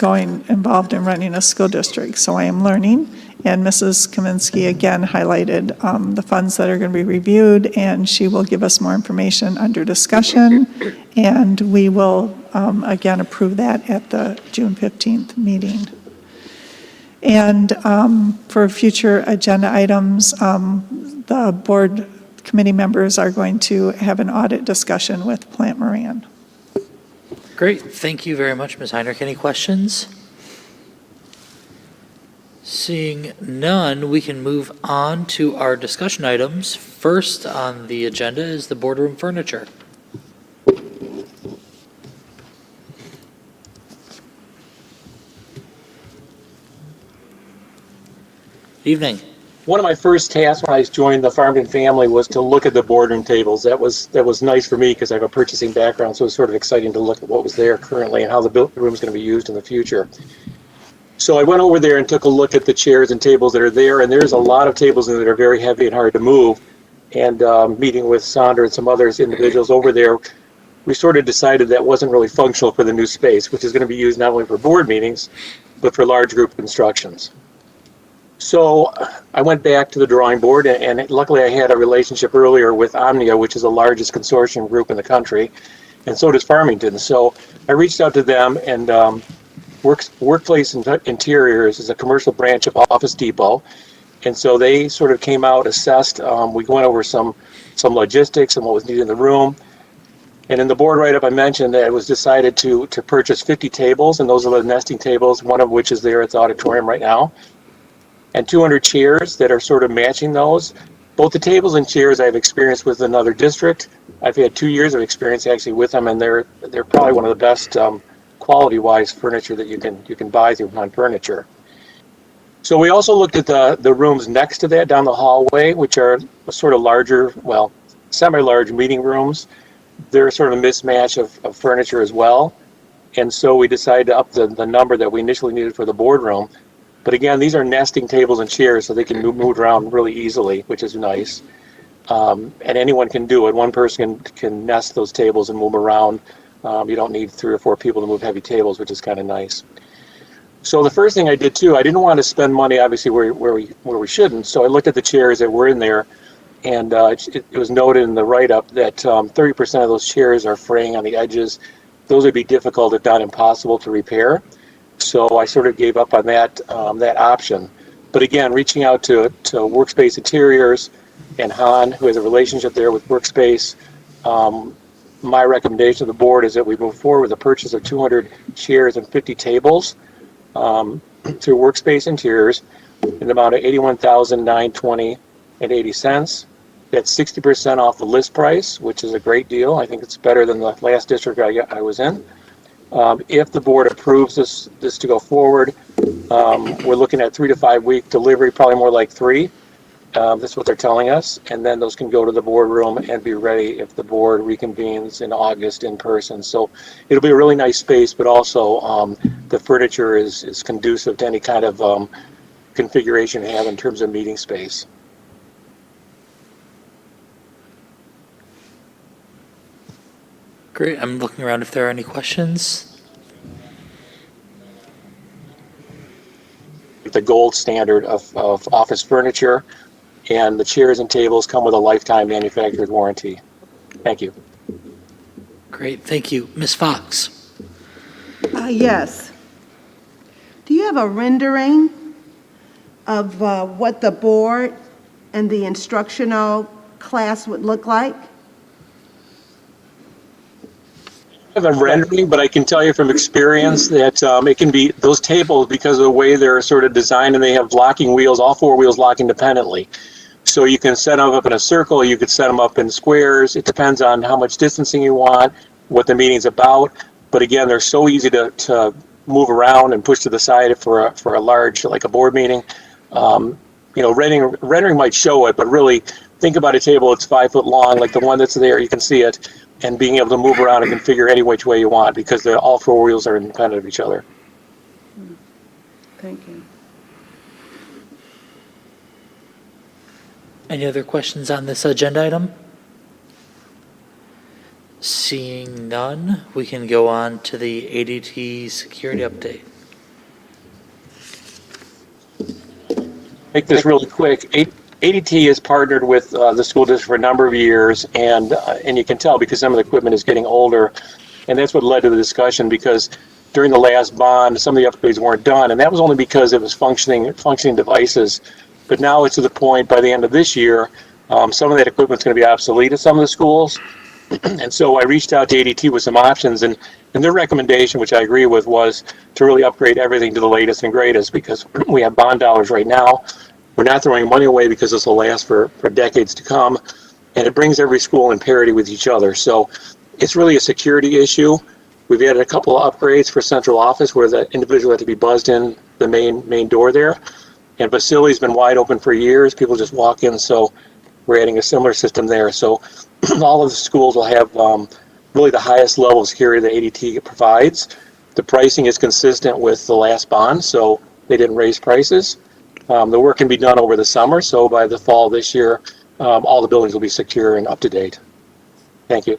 involved in running a school district. So I am learning, and Mrs. Kaminsky again highlighted the funds that are going to be reviewed, and she will give us more information under discussion, and we will again approve that at the June 15th meeting. And for future agenda items, the board committee members are going to have an audit discussion with Plant Moran. Great, thank you very much, Ms. Heinrich. Any questions? Seeing none, we can move on to our discussion items. First on the agenda is the boardroom furniture. Evening. One of my first tasks when I joined the Farmington family was to look at the boardroom tables. That was nice for me because I have a purchasing background, so it was sort of exciting to look at what was there currently and how the room is going to be used in the future. So I went over there and took a look at the chairs and tables that are there, and there's a lot of tables in there that are very heavy and hard to move. And meeting with Sandra and some others individuals over there, we sort of decided that wasn't really functional for the new space, which is going to be used not only for board meetings, but for large group instructions. So I went back to the drawing board, and luckily I had a relationship earlier with Omnia, which is the largest consortium group in the country, and so does Farmington. So I reached out to them, and Workplace Interiors is a commercial branch of Office Depot, and so they sort of came out, assessed. We went over some logistics and what was needed in the room. And in the board write-up, I mentioned that it was decided to purchase 50 tables, and those are the nesting tables, one of which is there at the auditorium right now, and 200 chairs that are sort of matching those. Both the tables and chairs I've experienced with another district. I've had 2 years of experience actually with them, and they're probably one of the best quality-wise furniture that you can buy through Hunt Furniture. So we also looked at the rooms next to that down the hallway, which are sort of larger, well, semi-large meeting rooms. They're sort of a mismatch of furniture as well. And so we decided to up the number that we initially needed for the boardroom. But again, these are nesting tables and chairs, so they can move around really easily, which is nice. And anyone can do it. One person can nest those tables and move around. You don't need 3 or 4 people to move heavy tables, which is kind of nice. So the first thing I did too, I didn't want to spend money obviously where we shouldn't. So I looked at the chairs that were in there, and it was noted in the write-up that 30% of those chairs are fraying on the edges. Those would be difficult, if not impossible, to repair. So I sort of gave up on that option. But again, reaching out to Workspace Interiors and Han, who has a relationship there with Workspace, my recommendation to the board is that we move forward with the purchase of 200 chairs and 50 tables through Workspace Interiors in the amount of $81,920.80. That's 60% off the list price, which is a great deal. I think it's better than the last district I was in. If the board approves this to go forward, we're looking at 3 to 5 week delivery, probably more like 3. That's what they're telling us. And then those can go to the boardroom and be ready if the board reconvenes in August in person. So it'll be a really nice space, but also the furniture is conducive to any kind of configuration you have in terms of meeting space. Great, I'm looking around if there are any questions. The gold standard of office furniture, and the chairs and tables come with a lifetime manufacturer's warranty. Thank you. Great, thank you. Ms. Fox? Yes. Do you have a rendering of what the board and the instructional class would look like? I have a rendering, but I can tell you from experience that it can be, those tables, because of the way they're sort of designed, and they have locking wheels, all 4 wheels lock independently. So you can set them up in a circle, you could set them up in squares. It depends on how much distancing you want, what the meeting's about. But again, they're so easy to move around and push to the side for a large, like a board meeting. Rendering might show it, but really think about a table that's 5 foot long, like the one that's there, you can see it, and being able to move around and configure any which way you want because all 4 wheels are independent of each other. Thank you. Any other questions on this agenda item? Seeing none, we can go on to the ADT security update. Make this really quick. ADT has partnered with the school district for a number of years, and you can tell because some of the equipment is getting older, and that's what led to the discussion because during the last bond, some of the upgrades weren't done, and that was only because it was functioning devices. But now it's to the point by the end of this year, some of that equipment's going to be obsolete at some of the schools. And so I reached out to ADT with some options, and their recommendation, which I agree with, was to really upgrade everything to the latest and greatest because we have bond dollars right now. We're not throwing money away because this will last for decades to come, and it brings every school in parity with each other. So it's really a security issue. We've added a couple of upgrades for central office where the individual had to be buzzed in the main door there. And facility's been wide open for years. People just walk in, so we're adding a similar system there. So all of the schools will have really the highest level of security that ADT provides. The pricing is consistent with the last bond, so they didn't raise prices. The work can be done over the summer, so by the fall this year, all the buildings will be secure and up to date. Thank you.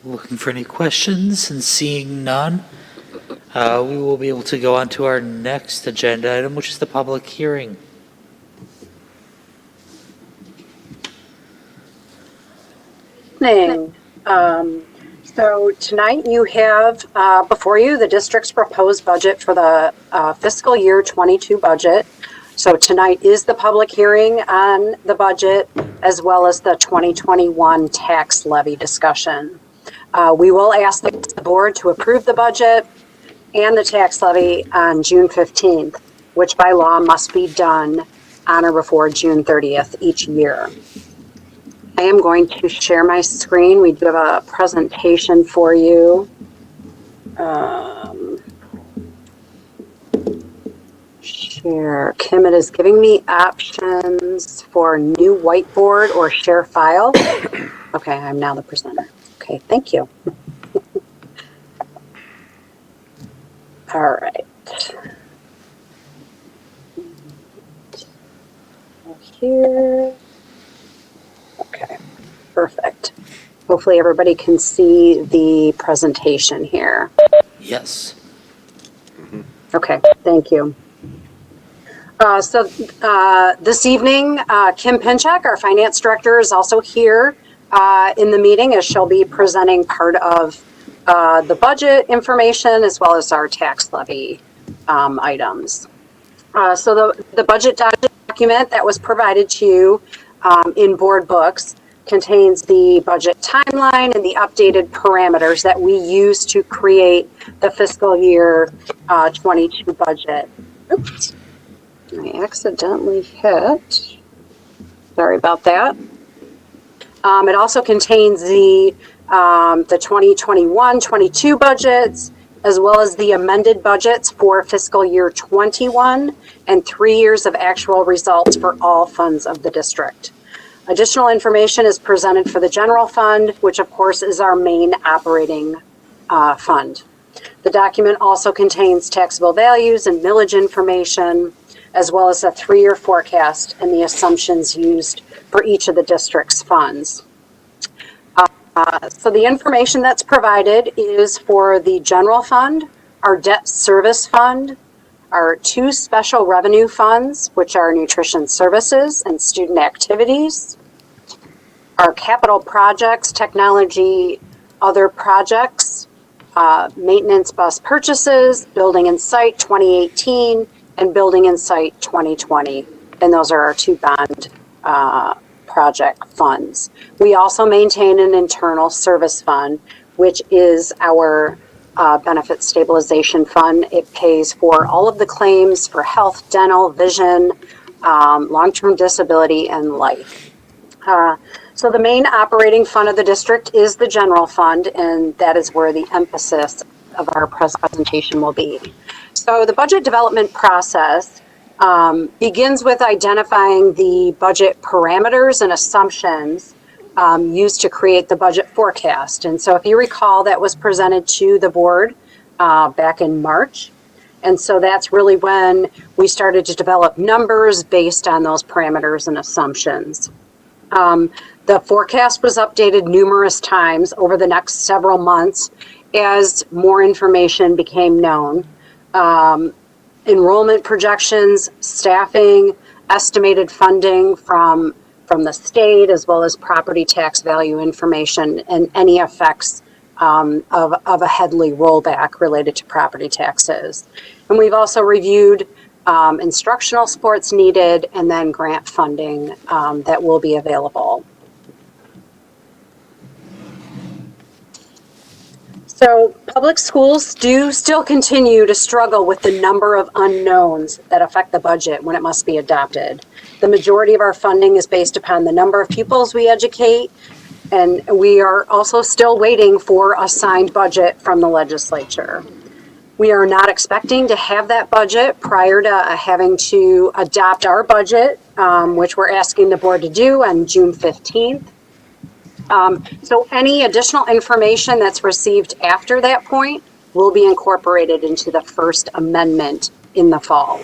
Looking for any questions, and seeing none, we will be able to go on to our next agenda item, which is the public hearing. Evening. So tonight you have before you the district's proposed budget for the fiscal year 22 budget. So tonight is the public hearing on the budget as well as the 2021 tax levy discussion. We will ask the board to approve the budget and the tax levy on June 15th, which by law must be done on or before June 30th each year. I am going to share my screen. We do have a presentation for you. Share. Kim, it is giving me options for new whiteboard or share file. Okay, I'm now the presenter. Okay, thank you. All right. Here. Okay, perfect. Hopefully everybody can see the presentation here. Yes. Okay, thank you. So this evening, Kim Pinchak, our finance director, is also here in the meeting as she'll be presenting part of the budget information as well as our tax levy items. So the budget document that was provided to you in board books contains the budget timeline and the updated parameters that we use to create the fiscal year 22 budget. Oops, I accidentally hit. Sorry about that. It also contains the 2021-22 budgets, as well as the amended budgets for fiscal year 21 and 3 years of actual results for all funds of the district. Additional information is presented for the general fund, which of course is our main operating fund. The document also contains taxable values and millage information, as well as a 3-year forecast and the assumptions used for each of the district's funds. So the information that's provided is for the general fund, our debt service fund, our 2 special revenue funds, which are nutrition services and student activities, our capital projects, technology, other projects, maintenance bus purchases, building and site 2018, and building and site 2020. And those are our 2 bond project funds. We also maintain an internal service fund, which is our benefit stabilization fund. It pays for all of the claims for health, dental, vision, long-term disability, and life. So the main operating fund of the district is the general fund, and that is where the emphasis of our presentation will be. So the budget development process begins with identifying the budget parameters and assumptions used to create the budget forecast. And so if you recall, that was presented to the board back in March. And so that's really when we started to develop numbers based on those parameters and assumptions. The forecast was updated numerous times over the next several months as more information became known. Enrollment projections, staffing, estimated funding from the state, as well as property tax value information and any effects of a Headley rollback related to property taxes. And we've also reviewed instructional supports needed and then grant funding that will be available. So public schools do still continue to struggle with the number of unknowns that affect the budget when it must be adopted. The majority of our funding is based upon the number of pupils we educate, and we are also still waiting for a signed budget from the legislature. We are not expecting to have that budget prior to having to adopt our budget, which we're asking the board to do on June 15th. So any additional information that's received after that point will be incorporated into the first amendment in the fall.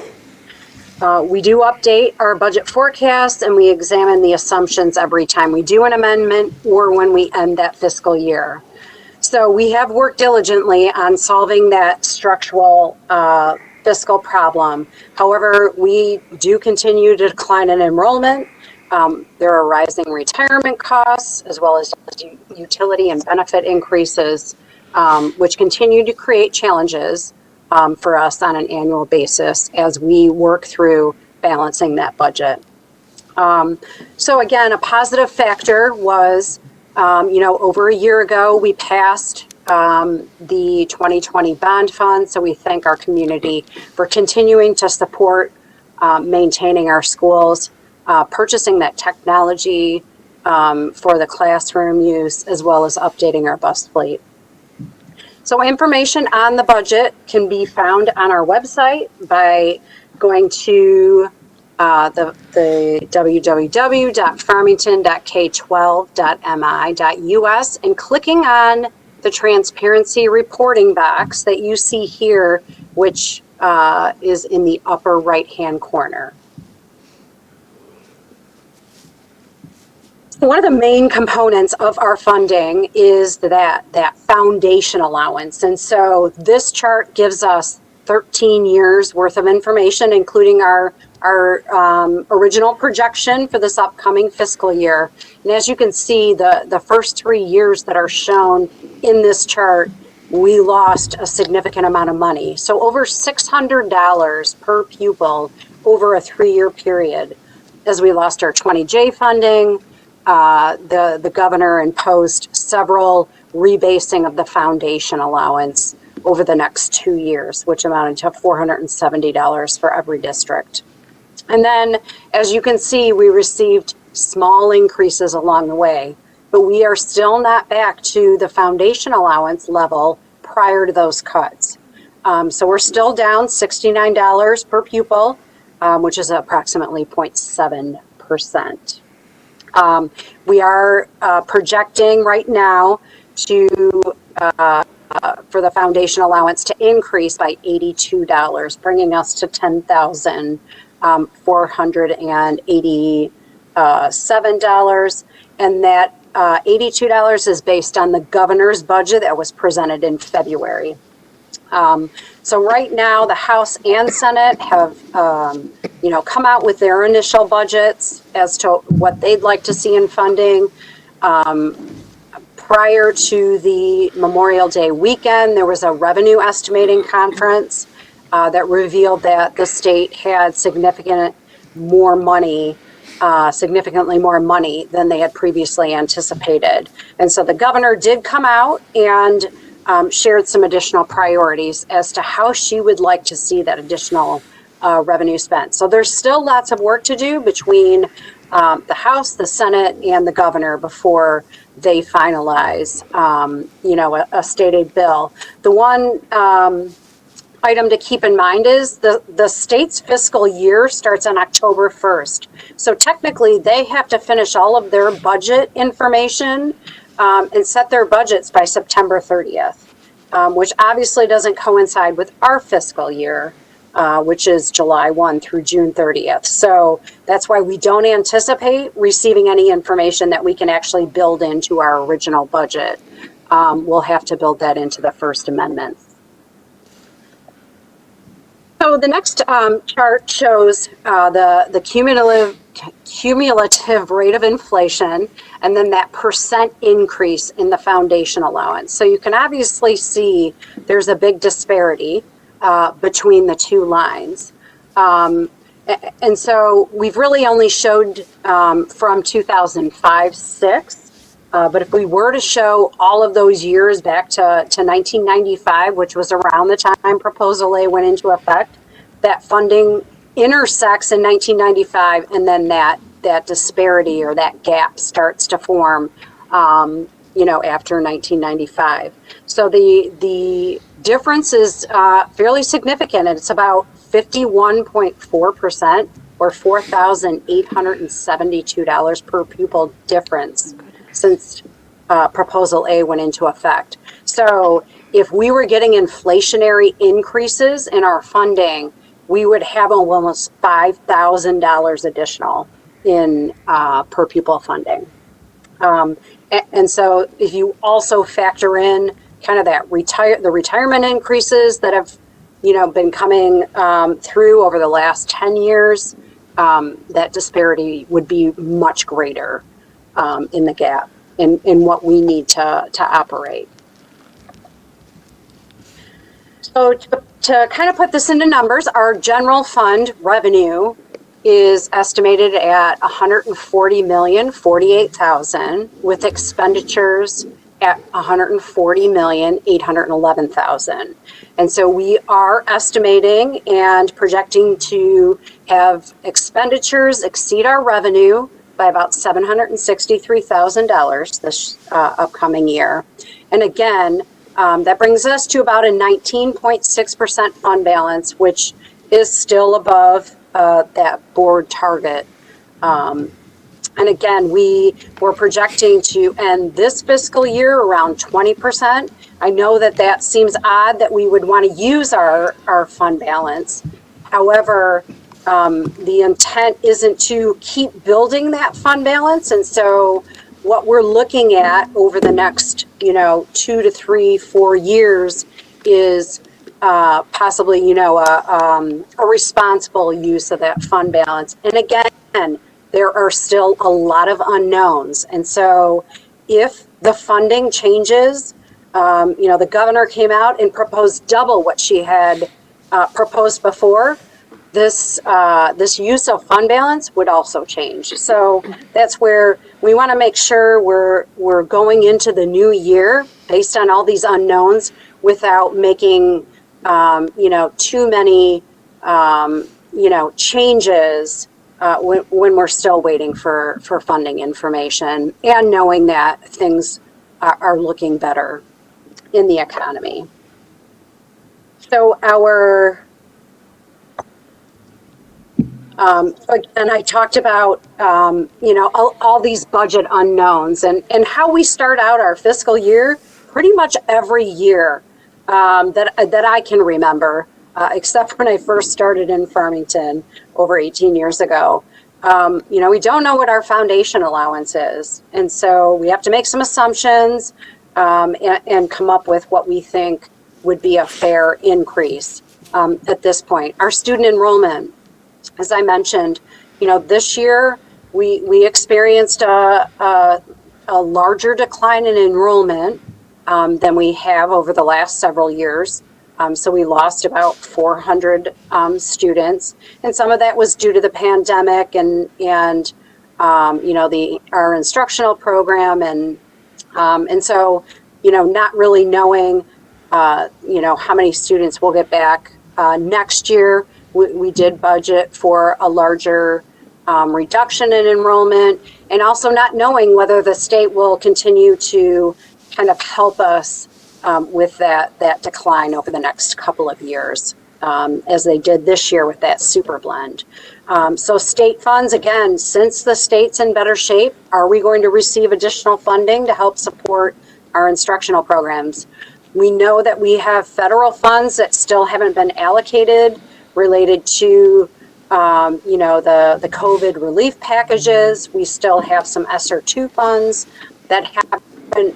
We do update our budget forecast and we examine the assumptions every time we do an amendment or when we end that fiscal year. So we have worked diligently on solving that structural fiscal problem. However, we do continue to decline in enrollment. There are rising retirement costs as well as utility and benefit increases, which continue to create challenges for us on an annual basis as we work through balancing that budget. So again, a positive factor was, over a year ago, we passed the 2020 bond fund. So we thank our community for continuing to support maintaining our schools, purchasing that technology for the classroom use, as well as updating our bus fleet. So information on the budget can be found on our website by going to the www.farmington.k12.mi.us and clicking on the transparency reporting box that you see here, which is in the upper right-hand corner. One of the main components of our funding is that foundation allowance. And so this chart gives us 13 years worth of information, including our original projection for this upcoming fiscal year. And as you can see, the first 3 years that are shown in this chart, we lost a significant amount of money. So over $600 per pupil over a 3-year period as we lost our 20J funding. The governor imposed several rebasing of the foundation allowance over the next 2 years, which amounted to $470 for every district. And then, as you can see, we received small increases along the way, but we are still not back to the foundation allowance level prior to those cuts. So we're still down $69 per pupil, which is approximately 0.7%. We are projecting right now for the foundation allowance to increase by $82, bringing us to $10,487. And that $82 is based on the governor's budget that was presented in February. So right now, the House and Senate have, come out with their initial budgets as to what they'd like to see in funding. Prior to the Memorial Day weekend, there was a revenue estimating conference that revealed that the state had significantly more money than they had previously anticipated. And so the governor did come out and shared some additional priorities as to how she would like to see that additional revenue spent. So there's still lots of work to do between the House, the Senate, and the governor before they finalize, a stated bill. The one item to keep in mind is the state's fiscal year starts on October 1st. So technically, they have to finish all of their budget information and set their budgets by September 30th, which obviously doesn't coincide with our fiscal year, which is July 1 through June 30th. So that's why we don't anticipate receiving any information that we can actually build into our original budget. We'll have to build that into the First Amendment. So the next chart shows the cumulative rate of inflation and then that percent increase in the foundation allowance. So you can obviously see there's a big disparity between the two lines. And so we've really only showed from 2005-06. But if we were to show all of those years back to 1995, which was around the time Proposal A went into effect, that funding intersects in 1995, and then that disparity or that gap starts to form, after 1995. So the difference is fairly significant, and it's about 51.4%, or $4,872 per pupil difference since Proposal A went into effect. So if we were getting inflationary increases in our funding, we would have almost $5,000 additional in per pupil funding. And so if you also factor in kind of that the retirement increases that have been coming through over the last 10 years, that disparity would be much greater in the gap in what we need to operate. So to kind of put this into numbers, our general fund revenue is estimated at $140,048,000, with expenditures at $140,811,000. And so we are estimating and projecting to have expenditures exceed our revenue by about $763,000 this upcoming year. And again, that brings us to about a 19.6% fund balance, which is still above that board target. And again, we're projecting to end this fiscal year around 20%. I know that seems odd that we would want to use our fund balance. However, the intent isn't to keep building that fund balance. And so what we're looking at over the next, 2 to 3, 4 years is possibly, a responsible use of that fund balance. And again, there are still a lot of unknowns. And so if the funding changes, the governor came out and proposed double what she had proposed before, this use of fund balance would also change. So that's where we want to make sure we're going into the new year based on all these unknowns without making too many changes when we're still waiting for funding information and knowing that things are looking better in the economy. So and I talked about, all these budget unknowns and how we start out our fiscal year pretty much every year that I can remember, except when I first started in Farmington over 18 years ago. We don't know what our foundation allowance is. And so we have to make some assumptions and come up with what we think would be a fair increase at this point. Our student enrollment, as I mentioned, this year we experienced a larger decline in enrollment than we have over the last several years. So we lost about 400 students, and some of that was due to the pandemic and our instructional program, and so not really knowing how many students we'll get back next year. We did budget for a larger reduction in enrollment, and also not knowing whether the state will continue to kind of help us with that decline over the next couple of years, as they did this year with that super blend. So state funds, again, since the state's in better shape, are we going to receive additional funding to help support our instructional programs? We know that we have federal funds that still haven't been allocated related to the COVID relief packages. We still have some ESSER 2 funds that haven't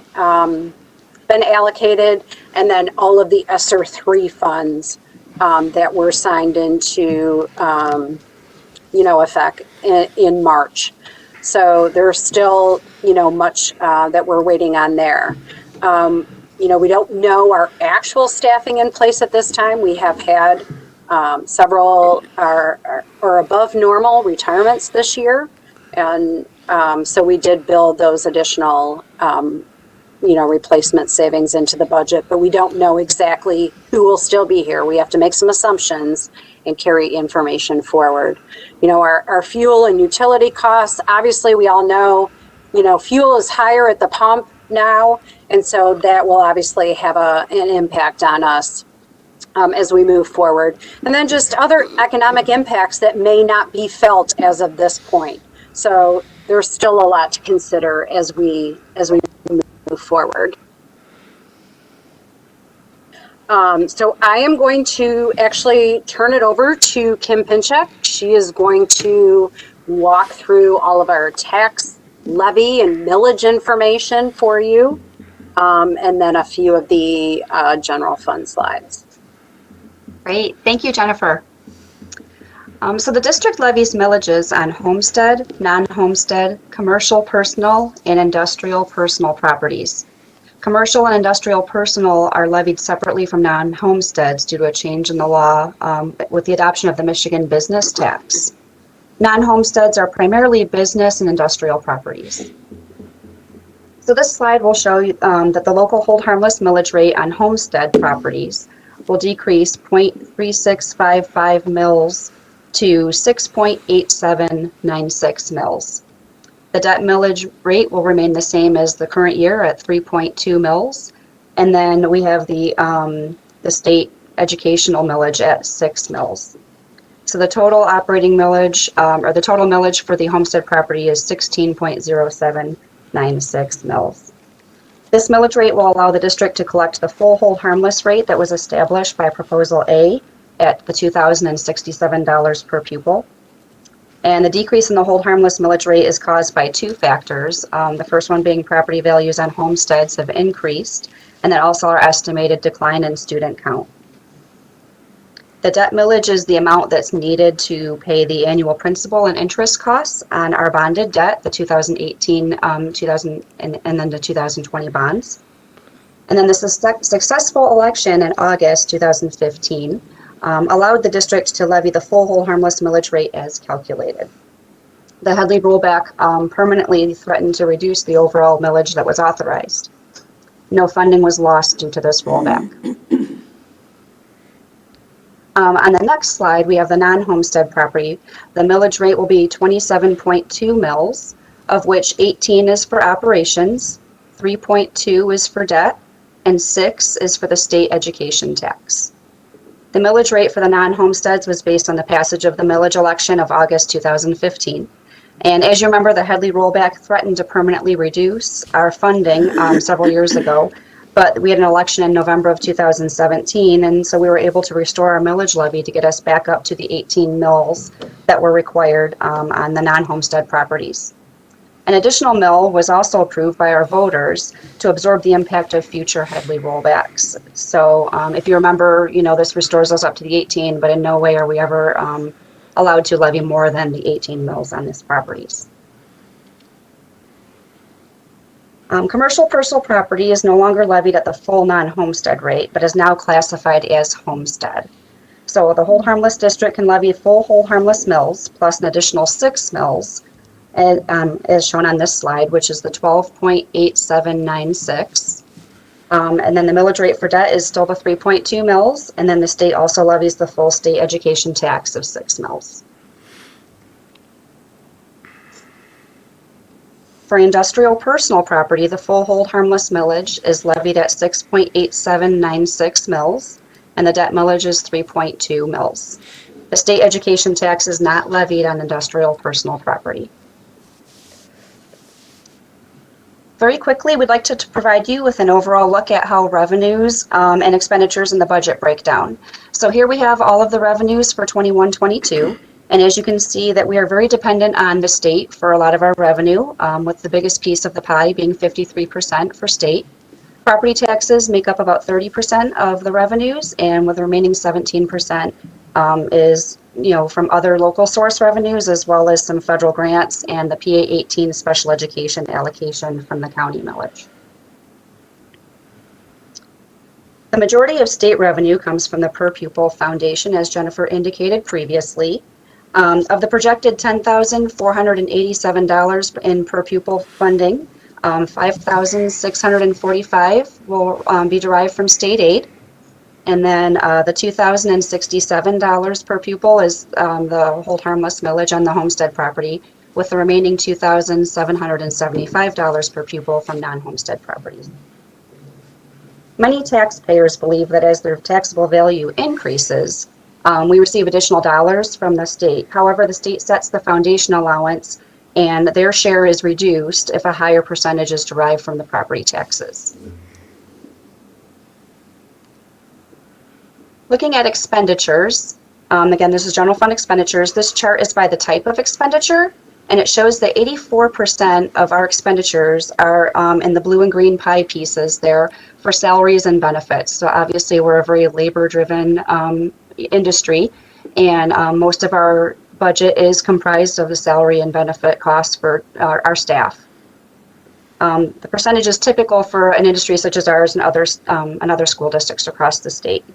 been allocated, and then all of the ESSER 3 funds that were signed into effect in March. So there's still much that we're waiting on there. We don't know our actual staffing in place at this time. We have had several or above normal retirements this year. And so we did build those additional, replacement savings into the budget, but we don't know exactly who will still be here. We have to make some assumptions and carry information forward. Our fuel and utility costs, obviously we all know, fuel is higher at the pump now. And so that will obviously have an impact on us as we move forward. And then just other economic impacts that may not be felt as of this point. So there's still a lot to consider as we move forward. So I am going to actually turn it over to Kim Pinchuk. She is going to walk through all of our tax levy and millage information for you, and then a few of the general fund slides. Great, thank you, Jennifer. So the district levies millages on homestead, non-homestead, commercial personal, and industrial personal properties. Commercial and industrial personal are levied separately from non-homesteads due to a change in the law with the adoption of the Michigan business tax. Non-homesteads are primarily business and industrial properties. So this slide will show you that the local hold harmless millage rate on homestead properties will decrease 0.3655 mils to 6.8796 mils. The debt millage rate will remain the same as the current year at 3.2 mils. And then we have the state educational millage at 6 mils. So the total operating millage, or the total millage for the homestead property is 16.0796 mils. This millage rate will allow the district to collect the full hold harmless rate that was established by Proposal A at the $2,067 per pupil. And the decrease in the hold harmless millage rate is caused by two factors. The first one being property values on homesteads have increased, and then also our estimated decline in student count. The debt millage is the amount that's needed to pay the annual principal and interest costs on our bonded debt, the 2018, 2000, and then the 2020 bonds. And then the successful election in August 2015 allowed the district to levy the full hold harmless millage rate as calculated. The Headley rollback permanently threatened to reduce the overall millage that was authorized. No funding was lost due to this rollback. On the next slide, we have the non-homestead property. The millage rate will be 27.2 mils, of which 18 is for operations, 3.2 is for debt, and 6 is for the state education tax. The millage rate for the non-homesteads was based on the passage of the millage election of August 2015. And as you remember, the Headley rollback threatened to permanently reduce our funding several years ago, but we had an election in November of 2017, and so we were able to restore our millage levy to get us back up to the 18 mils that were required on the non-homestead properties. An additional mill was also approved by our voters to absorb the impact of future Headley rollbacks. So if you remember, this restores us up to the 18, but in no way are we ever allowed to levy more than the 18 mils on these properties. Commercial personal property is no longer levied at the full non-homestead rate, but is now classified as homestead. So the hold harmless district can levy full hold harmless mills plus an additional 6 mills, as shown on this slide, which is the 12.8796. And then the millage rate for debt is still the 3.2 mils, and then the state also levies the full state education tax of 6 mils. For industrial personal property, the full hold harmless millage is levied at 6.8796 mils, and the debt millage is 3.2 mils. The state education tax is not levied on industrial personal property. Very quickly, we'd like to provide you with an overall look at how revenues and expenditures in the budget break down. So here we have all of the revenues for 21-22. And as you can see that we are very dependent on the state for a lot of our revenue, with the biggest piece of the pie being 53% for state. Property taxes make up about 30% of the revenues, and with the remaining 17% is from other local source revenues, as well as some federal grants and the PA-18 special education allocation from the county millage. The majority of state revenue comes from the per pupil foundation, as Jennifer indicated previously. Of the projected $10,487 in per pupil funding, $5,645 will be derived from state aid. And then the $2,067 per pupil is the hold harmless millage on the homestead property, with the remaining $2,775 per pupil from non-homestead properties. Many taxpayers believe that as their taxable value increases, we receive additional dollars from the state. However, the state sets the foundation allowance, and their share is reduced if a higher percentage is derived from the property taxes. Looking at expenditures, again, this is general fund expenditures. This chart is by the type of expenditure, and it shows that 84% of our expenditures are in the blue and green pie pieces there for salaries and benefits. So obviously, we're a very labor-driven industry, and most of our budget is comprised of the salary and benefit costs for our staff. The percentage is typical for an industry such as ours and other school districts across the state.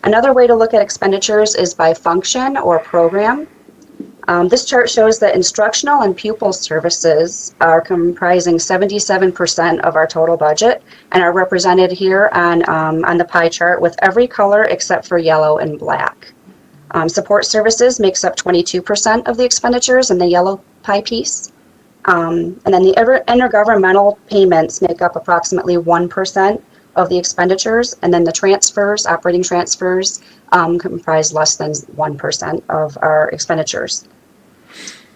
Another way to look at expenditures is by function or program. This chart shows that instructional and pupil services are comprising 77% of our total budget and are represented here on the pie chart with every color except for yellow and black. Support services makes up 22% of the expenditures in the yellow pie piece. And then the intergovernmental payments make up approximately 1% of the expenditures, and then the transfers, operating transfers, comprise less than 1% of our expenditures.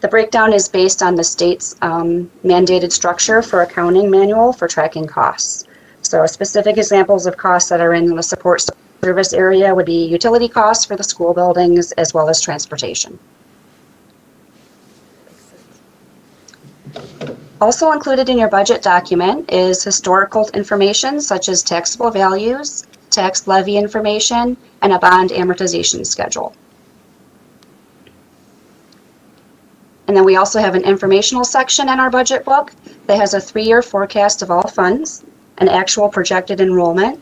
The breakdown is based on the state's mandated structure for accounting manual for tracking costs. So specific examples of costs that are in the support service area would be utility costs for the school buildings as well as transportation. Also included in your budget document is historical information such as taxable values, tax levy information, and a bond amortization schedule. And then we also have an informational section in our budget book that has a 3-year forecast of all funds, an actual projected enrollment,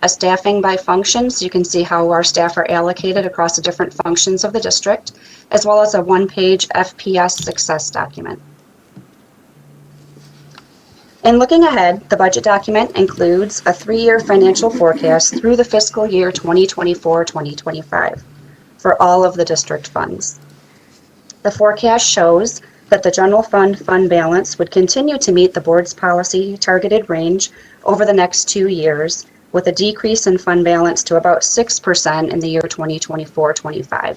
a staffing by function, so you can see how our staff are allocated across the different functions of the district, as well as a 1-page FPS success document. In looking ahead, the budget document includes a 3-year financial forecast through the fiscal year 2024-2025 for all of the district funds. The forecast shows that the general fund balance would continue to meet the board's policy targeted range over the next 2 years, with a decrease in fund balance to about 6% in the year 2024-25.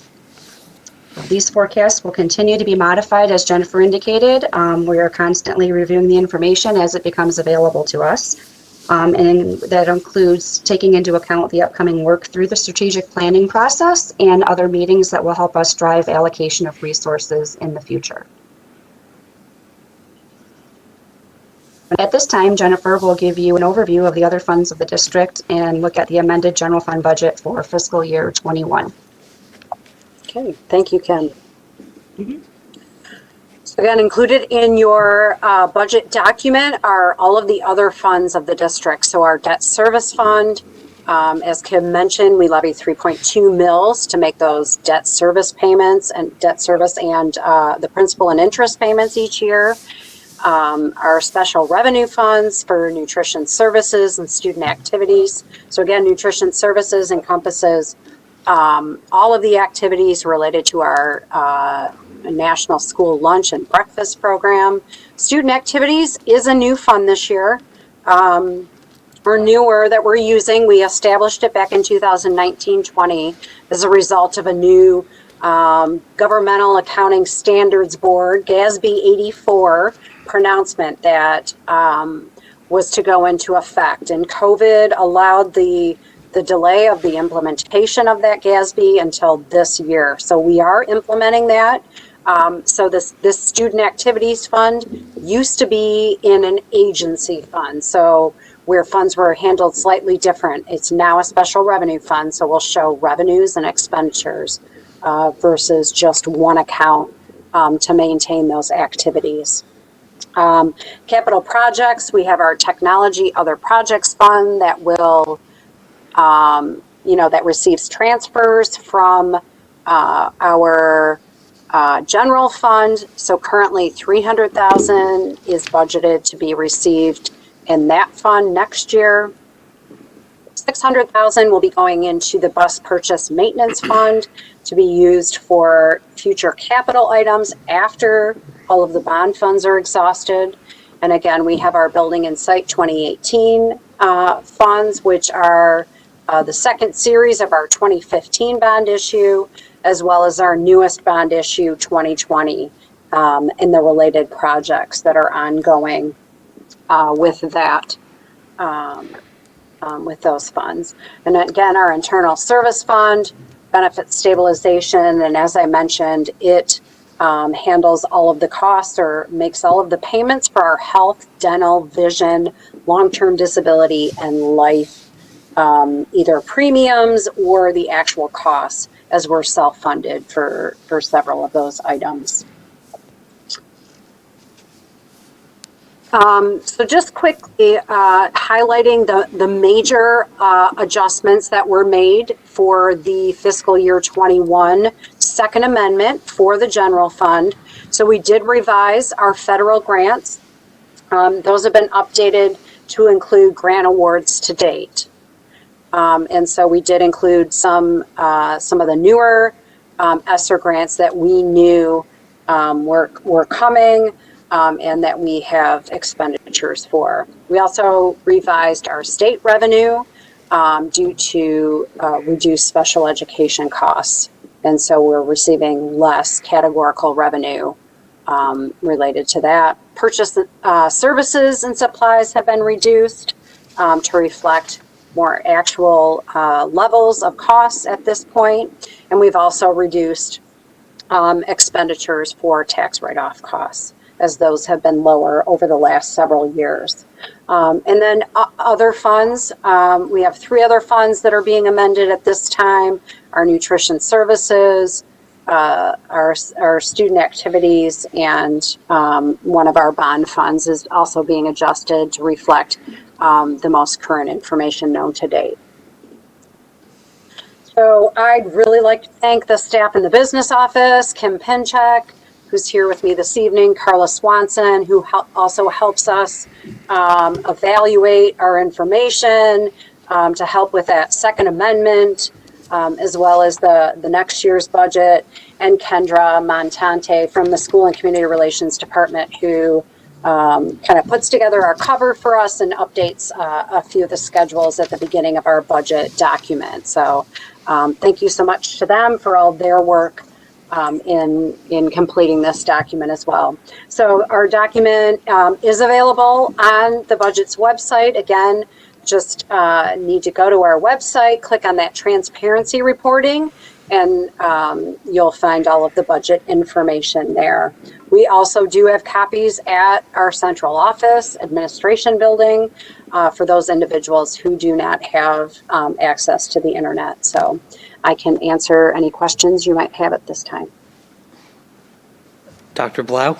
These forecasts will continue to be modified, as Jennifer indicated. We are constantly reviewing the information as it becomes available to us. And that includes taking into account the upcoming work through the strategic planning process and other meetings that will help us drive allocation of resources in the future. At this time, Jennifer will give you an overview of the other funds of the district and look at the amended general fund budget for fiscal year 21. Okay, thank you, Kim. So again, included in your budget document are all of the other funds of the district. So our debt service fund, as Kim mentioned, we levy 3.2 mils to make those debt service payments and debt service and the principal and interest payments each year. Our special revenue funds for nutrition services and student activities. So again, nutrition services encompasses all of the activities related to our a National School Lunch and Breakfast Program. Student Activities is a new fund this year, or newer, that we're using. We established it back in 2019-20 as a result of a new Governmental Accounting Standards Board, GASB 84, pronouncement that was to go into effect. And COVID allowed the delay of the implementation of that GASB until this year. So we are implementing that. So this Student Activities Fund used to be in an agency fund, so where funds were handled slightly different. It's now a special revenue fund, so we'll show revenues and expenditures versus just one account to maintain those activities. Capital projects, we have our Technology Other Projects Fund that will, that receives transfers from our general fund. So currently $300,000 is budgeted to be received in that fund next year. $600,000 will be going into the bus purchase maintenance fund to be used for future capital items after all of the bond funds are exhausted. And again, we have our Building and Site 2018 funds, which are the second series of our 2015 bond issue, as well as our newest bond issue 2020, and the related projects that are ongoing with that, with those funds. And again, our Internal Service Fund, Benefit Stabilization, and as I mentioned, it handles all of the costs or makes all of the payments for our health, dental, vision, long-term disability, and life, either premiums or the actual costs, as we're self-funded for several of those items. So just quickly highlighting the major adjustments that were made for the fiscal year 21 second amendment for the general fund. So we did revise our federal grants. Those have been updated to include grant awards to date. And so we did include some of the newer ESSER grants that we knew were coming, and that we have expenditures for. We also revised our state revenue due to reduced special education costs. And so we're receiving less categorical revenue related to that. Purchase services and supplies have been reduced to reflect more actual levels of costs at this point. And we've also reduced expenditures for tax write-off costs, as those have been lower over the last several years. And then other funds, we have 3 other funds that are being amended at this time: our nutrition services, our student activities, and one of our bond funds is also being adjusted to reflect the most current information known to date. So I'd really like to thank the staff in the business office, Kim Pinchak, who's here with me this evening, Carla Swanson, who also helps us evaluate our information, to help with that second amendment, as well as the next year's budget, and Kendra Montante from the School and Community Relations Department, who kind of puts together our cover for us and updates a few of the schedules at the beginning of our budget document. So thank you so much to them for all their work in completing this document as well. So our document is available on the budget's website. Again, just need to go to our website, click on that transparency reporting, and you'll find all of the budget information there. We also do have copies at our central office administration building for those individuals who do not have access to the internet. So I can answer any questions you might have at this time. Dr. Blau?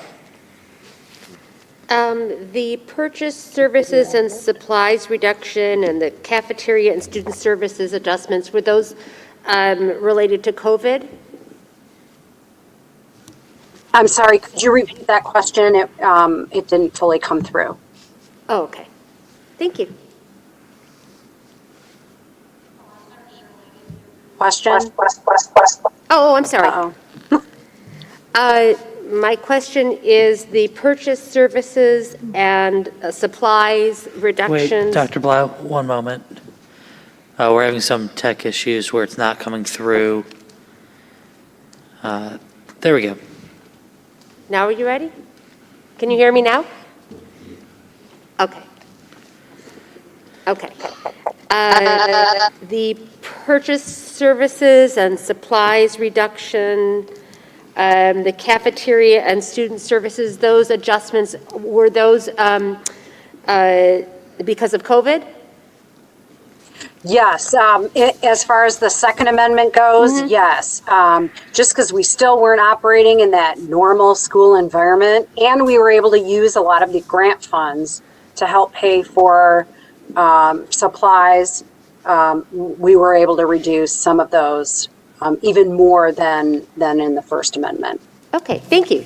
The purchase services and supplies reduction and the cafeteria and student services adjustments, were those related to COVID? I'm sorry, could you repeat that question? It didn't fully come through. Oh, okay. Thank you. Question? Oh, I'm sorry. My question is the purchase services and supplies reductions. Wait, Dr. Blau, one moment. We're having some tech issues where it's not coming through. There we go. Now are you ready? Can you hear me now? Okay. Okay. The purchase services and supplies reduction, the cafeteria and student services, those adjustments, were those because of COVID? Yes, as far as the Second Amendment goes, yes. Just because we still weren't operating in that normal school environment, and we were able to use a lot of the grant funds to help pay for supplies, we were able to reduce some of those even more than in the First Amendment. Okay, thank you.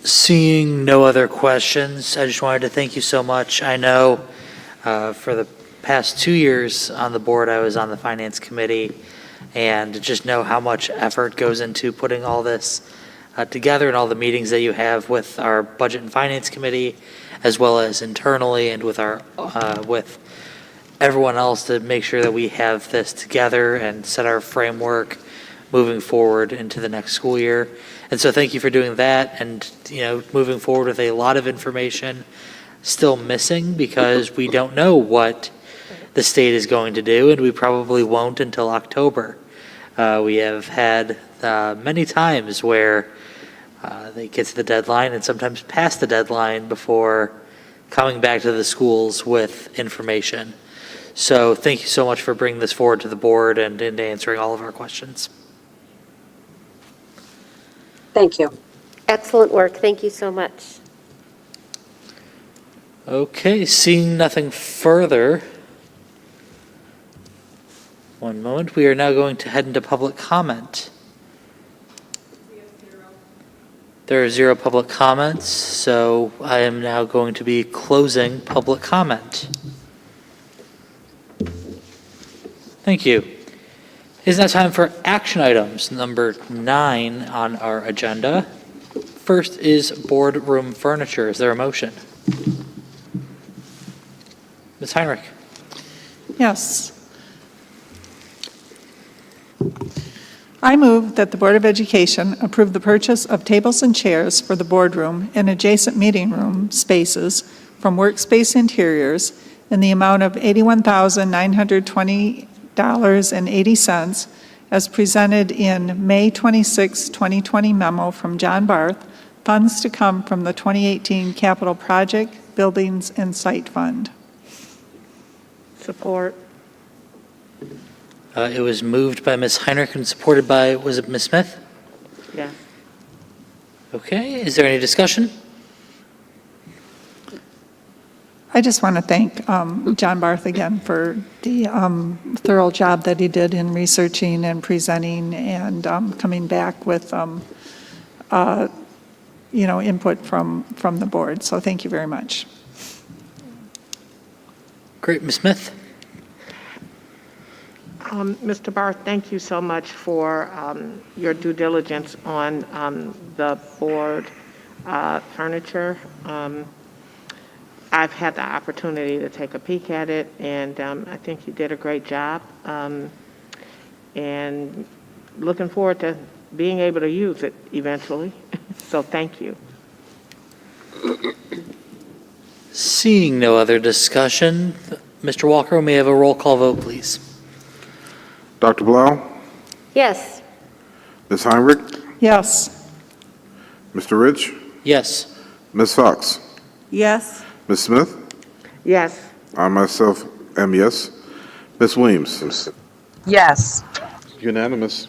Seeing no other questions, I just wanted to thank you so much. I know for the past 2 years on the board, I was on the Finance Committee, and just know how much effort goes into putting all this together and all the meetings that you have with our Budget and Finance Committee, as well as internally and with our with everyone else to make sure that we have this together and set our framework moving forward into the next school year. And so thank you for doing that, and moving forward with a lot of information still missing because we don't know what the state is going to do, and we probably won't until October. We have had many times where they get to the deadline and sometimes past the deadline before coming back to the schools with information. So thank you so much for bringing this forward to the board and answering all of our questions. Thank you. Excellent work. Thank you so much. Okay, seeing nothing further. One moment. We are now going to head into public comment. There are 0 public comments, so I am now going to be closing public comment. Thank you. It is now time for action items, number 9 on our agenda. First is boardroom furniture. Is there a motion? Ms. Heinrich. Yes. I move that the Board of Education approve the purchase of tables and chairs for the boardroom and adjacent meeting room spaces from Workspace Interiors in the amount of $81,920.80 as presented in May 26, 2020 memo from John Barth, funds to come from the 2018 Capital Project, Buildings, and Site Fund. Support. It was moved by Ms. Heinrich and supported by, was it Ms. Smith? Yeah. Okay, is there any discussion? I just want to thank John Barth again for the thorough job that he did in researching and presenting and coming back with, input from the board. So thank you very much. Great, Ms. Smith. Mr. Barth, thank you so much for your due diligence on the board furniture. I've had the opportunity to take a peek at it, and I think you did a great job. And looking forward to being able to use it eventually. So thank you. Seeing no other discussion, Mr. Walker, may I have a roll call vote, please? Dr. Blau? Yes. Ms. Heinrich? Yes. Mr. Rich? Yes. Ms. Fox? Yes. Ms. Smith? Yes. I myself am yes. Ms. Weems? Yes. Unanimous.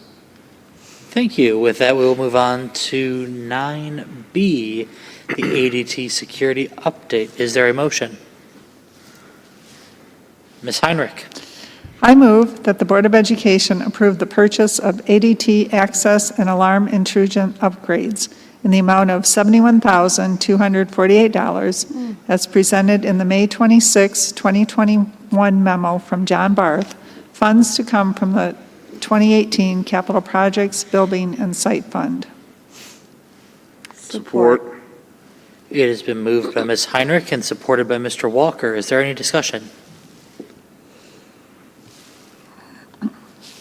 Thank you. With that, we will move on to 9B, the ADT Security Update. Is there a motion? Ms. Heinrich. I move that the Board of Education approve the purchase of ADT access and alarm intrusion upgrades in the amount of $71,248 as presented in the May 26, 2021 memo from John Barth, funds to come from the 2018 Capital Projects Building and Site Fund. Support. It has been moved by Ms. Heinrich and supported by Mr. Walker. Is there any discussion?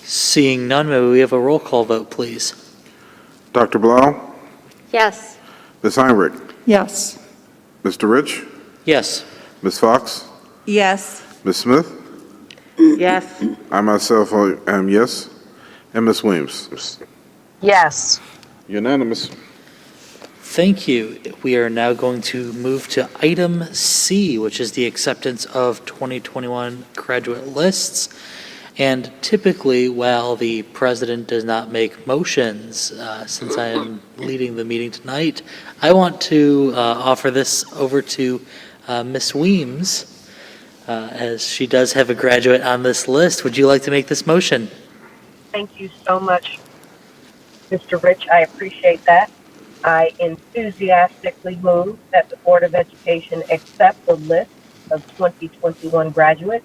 Seeing none, may we have a roll call vote, please? Dr. Blau? Yes. Ms. Heinrich? Yes. Mr. Rich? Yes. Ms. Fox? Yes. Ms. Smith? Yes. I myself am yes. And Ms. Weems? Yes. Unanimous. Thank you. We are now going to move to item C, which is the acceptance of 2021 graduate lists. And typically, while the president does not make motions, since I am leading the meeting tonight, I want to offer this over to Ms. Weems, as she does have a graduate on this list. Would you like to make this motion? Thank you so much, Mr. Rich. I appreciate that. I enthusiastically move that the Board of Education accept the list of 2021 graduates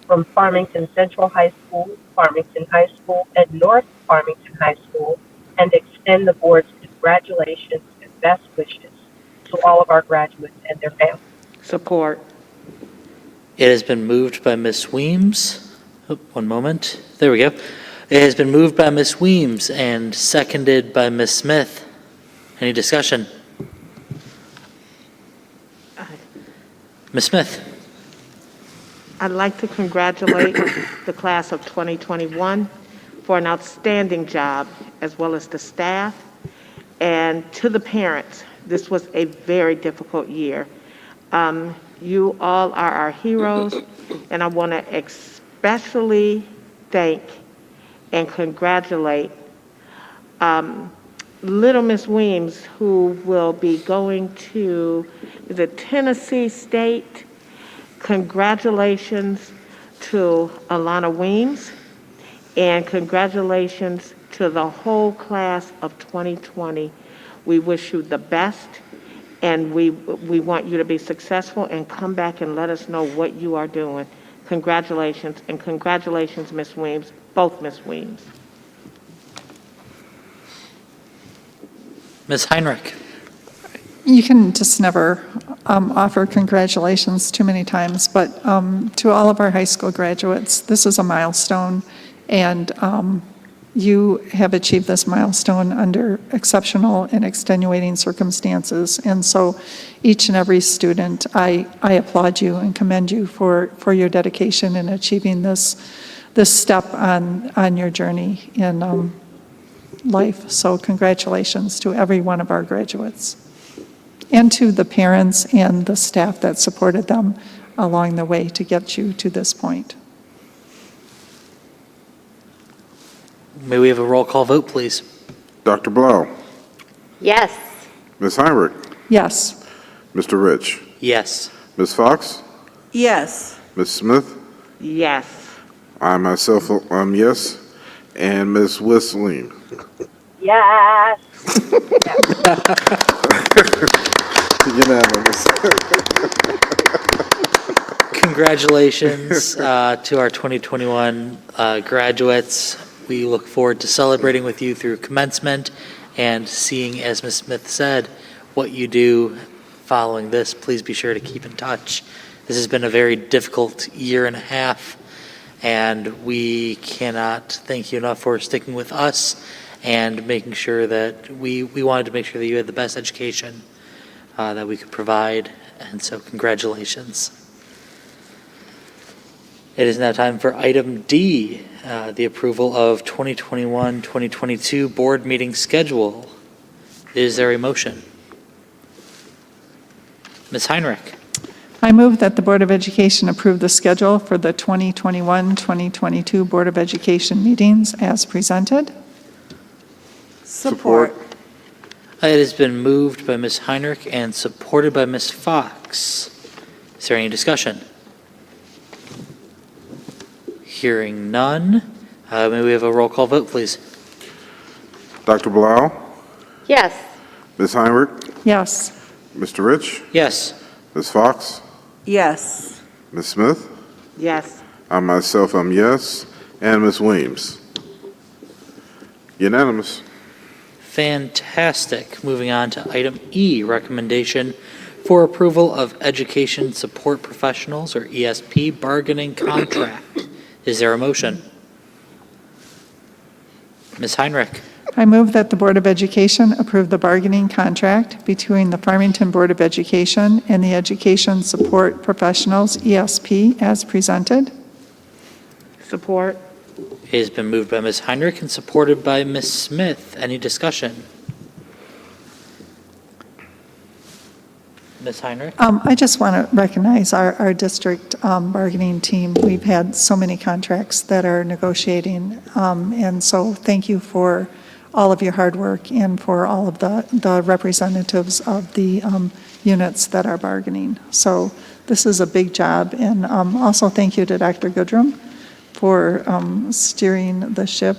from Farmington Central High School, Farmington High School, and North Farmington High School, and extend the board's congratulations and best wishes to all of our graduates and their families. Support. It has been moved by Ms. Weems. Oh, one moment. There we go. It has been moved by Ms. Weems and seconded by Ms. Smith. Any discussion? Ms. Smith. I'd like to congratulate the class of 2021 for an outstanding job, as well as the staff. And to the parents, this was a very difficult year. You all are our heroes, and I want to especially thank and congratulate little Miss Weems, who will be going to the Tennessee State. Congratulations to Alana Weems, and congratulations to the whole class of 2020. We wish you the best, and we want you to be successful and come back and let us know what you are doing. Congratulations, and congratulations, Miss Weems, both Miss Weems. Ms. Heinrich. You can just never offer congratulations too many times, but to all of our high school graduates, this is a milestone, and you have achieved this milestone under exceptional and extenuating circumstances. And so each and every student, I applaud you and commend you for your dedication in achieving this step on your journey in life. So congratulations to every one of our graduates, and to the parents and the staff that supported them along the way to get you to this point. May we have a roll call vote, please? Dr. Blau? Yes. Ms. Heinrich? Yes. Mr. Rich? Yes. Ms. Fox? Yes. Ms. Smith? Yes. I myself am yes. And Ms. Whistling? Yes. Unanimous. Congratulations to our 2021 graduates. We look forward to celebrating with you through commencement and seeing, as Ms. Smith said, what you do following this. Please be sure to keep in touch. This has been a very difficult year and a half, and we cannot thank you enough for sticking with us and making sure that we wanted to make sure that you had the best education that we could provide, and so congratulations. It is now time for item D, the approval of 2021-2022 board meeting schedule. Is there a motion? Ms. Heinrich. I move that the Board of Education approve the schedule for the 2021-2022 Board of Education meetings as presented. Support. It has been moved by Ms. Heinrich and supported by Ms. Fox. Is there any discussion? Hearing none, may we have a roll call vote, please? Dr. Blau? Yes. Ms. Heinrich, Yes. Mr. Rich, Yes. Ms. Fox, Yes. Ms. Smith, Yes. I myself am yes, and Ms. Weems. Unanimous. Fantastic. Moving on to item E, recommendation for approval of Education Support Professionals, or ESP, bargaining contract. Is there a motion? Ms. Heinrich. I move that the Board of Education approve the bargaining contract between the Farmington Board of Education and the Education Support Professionals, ESP, as presented. Support. It has been moved by Ms. Heinrich and supported by Ms. Smith. Any discussion? Ms. Heinrich? I just want to recognize our district bargaining team. We've had so many contracts that are negotiating, and so thank you for all of your hard work and for all of the representatives of the units that are bargaining. So this is a big job, and also thank you to Dr. Goodrum for steering the ship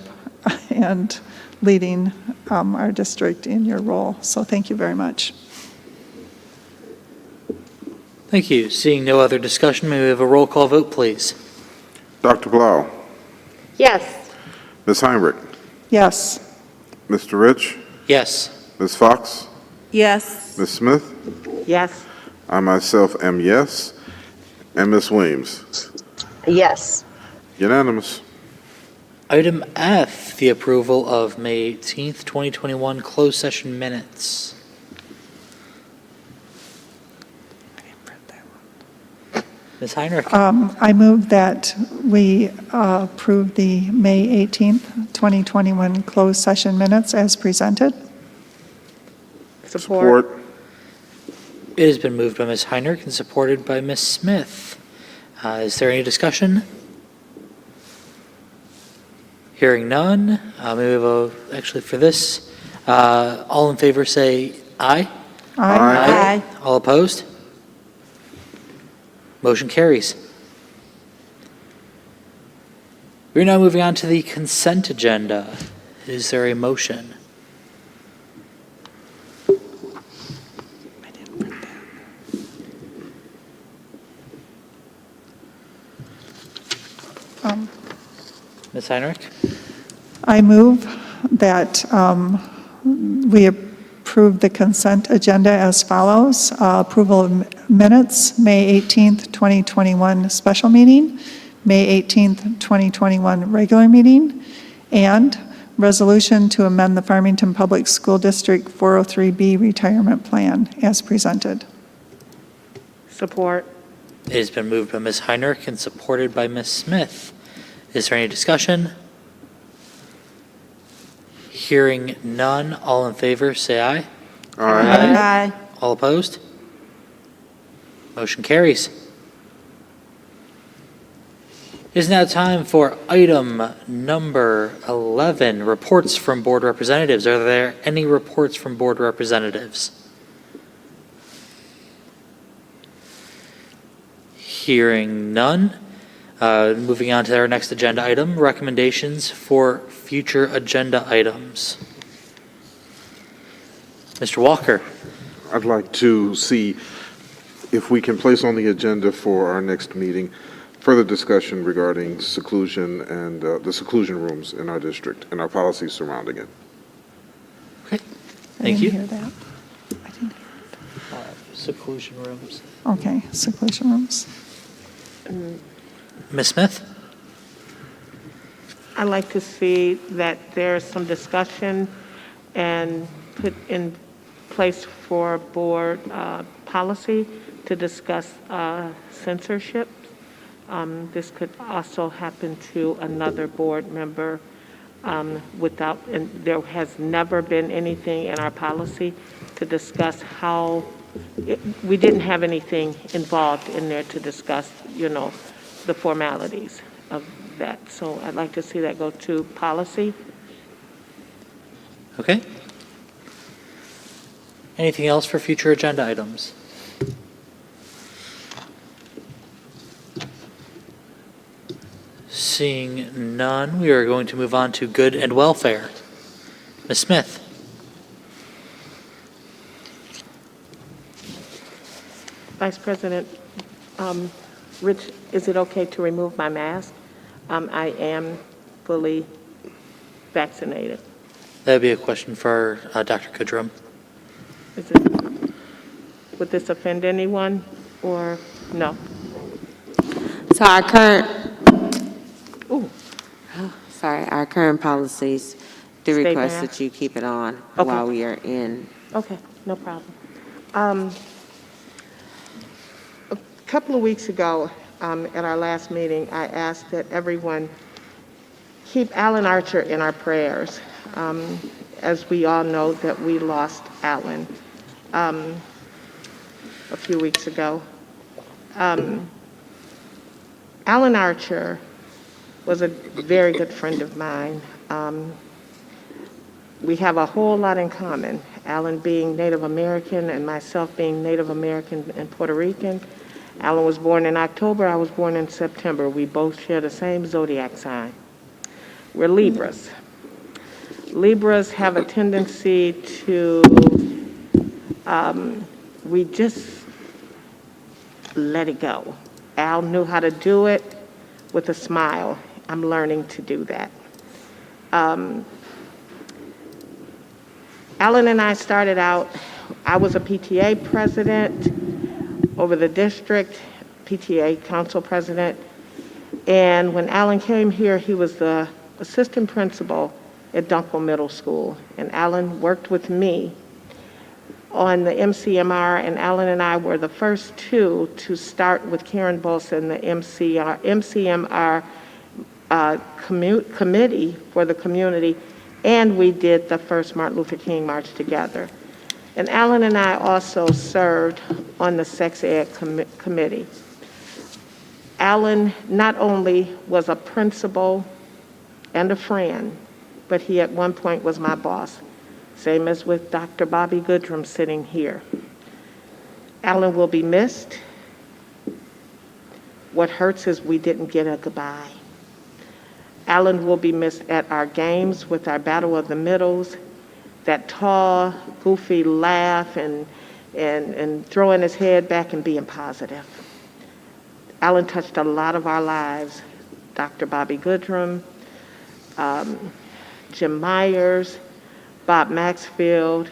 and leading our district in your role. So thank you very much. Thank you. Seeing no other discussion, may we have a roll call vote, please? Dr. Blau, Yes. Ms. Heinrich, Yes. Mr. Rich, Yes. Ms. Fox, Yes. Ms. Smith, Yes. I myself am yes, and Ms. Weems. Yes. Unanimous. Item F, the approval of May 18th, 2021 closed session minutes. Ms. Heinrich? I move that we approve the May 18th, 2021 closed session minutes as presented. Support. It has been moved by Ms. Heinrich and supported by Ms. Smith. Is there any discussion? Hearing none, maybe we'll actually for this, all in favor say aye. Aye. All opposed? Motion carries. We're now moving on to the consent agenda. Is there a motion? Ms. Heinrich? I move that we approve the consent agenda as follows. Approval of minutes, May 18th, 2021 special meeting, May 18th, 2021 regular meeting, and resolution to amend the Farmington Public School District 403B retirement plan as presented. Support. It has been moved by Ms. Heinrich and supported by Ms. Smith. Is there any discussion? Hearing none, all in favor, say aye. Aye. All opposed? Motion carries. It is now time for item number 11, reports from board representatives. Are there any reports from board representatives? Hearing none. Moving on to our next agenda item, recommendations for future agenda items. Mr. Walker. I'd like to see if we can place on the agenda for our next meeting further discussion regarding seclusion and the seclusion rooms in our district and our policies surrounding it. Okay, thank you. I didn't hear that. I didn't hear Seclusion rooms. that. Okay, seclusion rooms. Ms. Smith? I'd like to see that there's some discussion and put in place for board policy to discuss censorship. This could also happen to another board member without, and there has never been anything in our policy to discuss how, we didn't have anything involved in there to discuss, the formalities of that. So I'd like to see that go to policy. Okay. Anything else for future agenda items? Seeing none, we are going to move on to good and welfare. Ms. Smith? Vice President, Rich, is it okay to remove my mask? I am fully vaccinated. That would be a question for Dr. Kudrum. Would this offend anyone or no? So our current, our current policies do Stay request masked. that you keep it on Okay. while we are in. Okay, no problem. A couple of weeks ago, at our last meeting, I asked that everyone keep Alan Archer in our prayers. As we all know that we lost Alan a few weeks ago. Alan Archer was a very good friend of mine. We have a whole lot in common. Alan being Native American and myself being Native American and Puerto Rican. Alan was born in October, I was born in September. We both share the same zodiac sign. We're Libras. Libras have a tendency to, we just let it go. Al knew how to do it with a smile. I'm learning to do that. Alan and I started out, I was a PTA president over the district, PTA Council president, and when Alan came here, he was the assistant principal at Dunkel Middle School, and Alan worked with me on the MCMR, and Alan and I were the first two to start with Karen Bolson, the MCMR committee for the community, and we did the first Martin Luther King March together. And Alan and I also served on the Sex Ed committee. Alan not only was a principal and a friend, but he at one point was my boss, same as with Dr. Bobby Goodrum sitting here. Alan will be missed. What hurts is we didn't get a goodbye. Alan will be missed at our games with our Battle of the Middles, that tall, goofy laugh and throwing his head back and being positive. Alan touched a lot of our lives. Dr. Bobby Goodrum, Jim Myers, Bob Maxfield,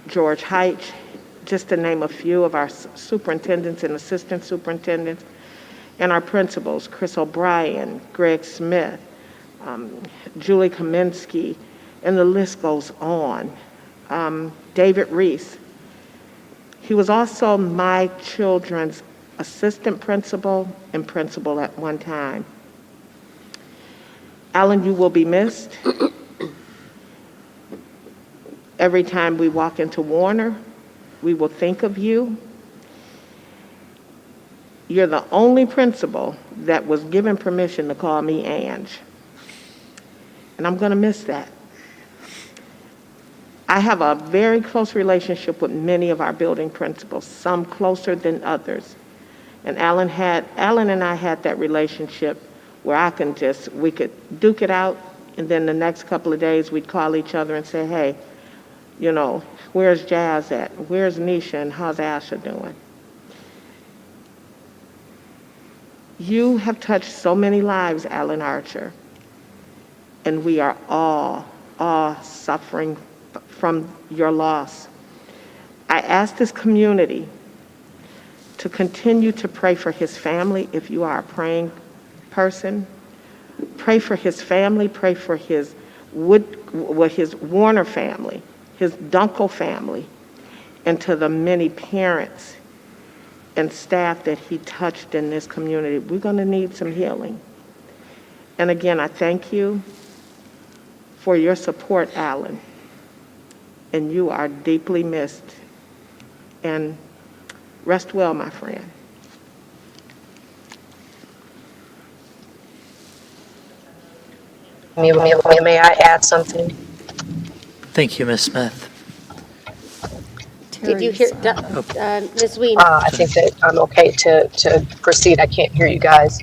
George Heitch, just to name a few of our superintendents and assistant superintendents, and our principals, Chris O'Brien, Greg Smith, Julie Kaminsky, and the list goes on. David Reese. He was also my children's assistant principal and principal at one time. Alan, you will be missed. Every time we walk into Warner, we will think of you. You're the only principal that was given permission to call me Ange. And I'm going to miss that. I have a very close relationship with many of our building principals, some closer than others. And Alan and I had that relationship where we could duke it out, and then the next couple of days we'd call each other and say, hey, you know, where's Jazz at? Where's Nisha and how's Asha doing? You have touched so many lives, Alan Archer, and we are all suffering from your loss. I ask this community to continue to pray for his family. If you are a praying person, pray for his family, pray for his Warner family, his Dunkel family, and to the many parents and staff that he touched in this community. We're going to need some healing. And again, I thank you for your support, Alan. And you are deeply missed. And rest well, my friend. May I add something? Thank you, Ms. Smith. Did you hear, Ms. Ween? I think that I'm okay to proceed. I can't hear you guys.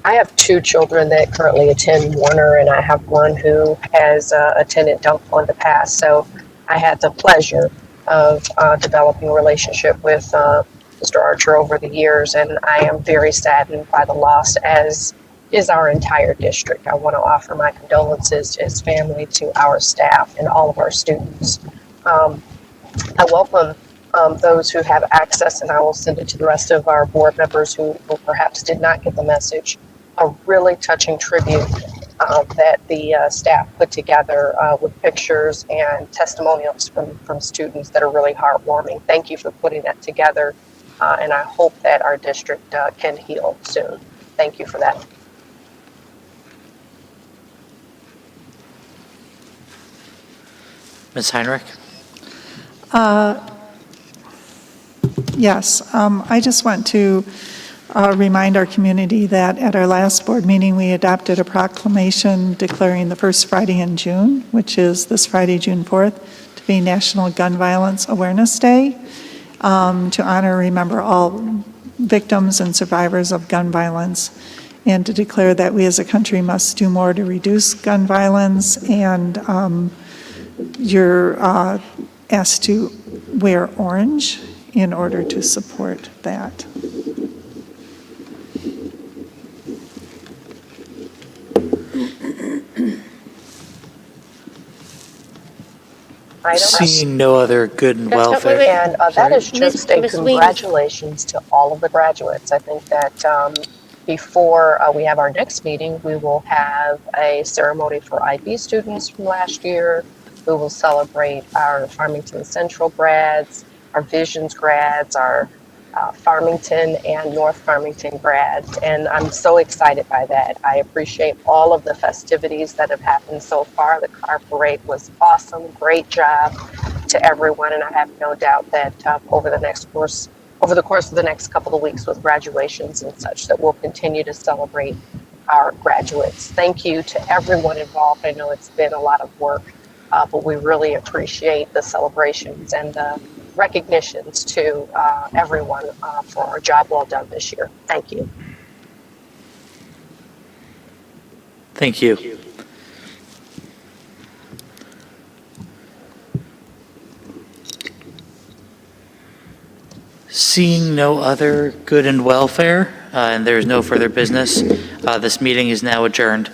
I have two children that currently attend Warner, and I have one who has attended Dunkel in the past. So I had the pleasure of developing a relationship with Mr. Archer over the years, and I am very saddened by the loss, as is our entire district. I want to offer my condolences to his family, to our staff, and all of our students. I welcome those who have access, and I will send it to the rest of our board members who perhaps did not get the message, a really touching tribute that the staff put together with pictures and testimonials from students that are really heartwarming. Thank you for putting that together, and I hope that our district can heal soon. Thank you for that. Ms. Heinrich? Yes, I just want to remind our community that at our last board meeting, we adopted a proclamation declaring the first Friday in June, which is this Friday, June 4th, to be National Gun Violence Awareness Day, to honor and remember all victims and survivors of gun violence, and to declare that we as a country must do more to reduce gun violence, and you're asked to wear orange in order to support that. Seeing no other good and welfare. And that is just a Ms. Weems. congratulations to all of the graduates. I think that before we have our next meeting, we will have a ceremony for IB students from last year. We will celebrate our Farmington Central grads, our Visions grads, our Farmington and North Farmington grads, and I'm so excited by that. I appreciate all of the festivities that have happened so far. The car parade was awesome. Great job to everyone, and I have no doubt that over the course of the next couple of weeks with graduations and such, that we'll continue to celebrate our graduates. Thank you to everyone involved. I know it's been a lot of work, but we really appreciate the celebrations and the recognitions to everyone for a job well done this year. Thank you. Thank you. Seeing no other good and welfare, and there is no further business, this meeting is now adjourned.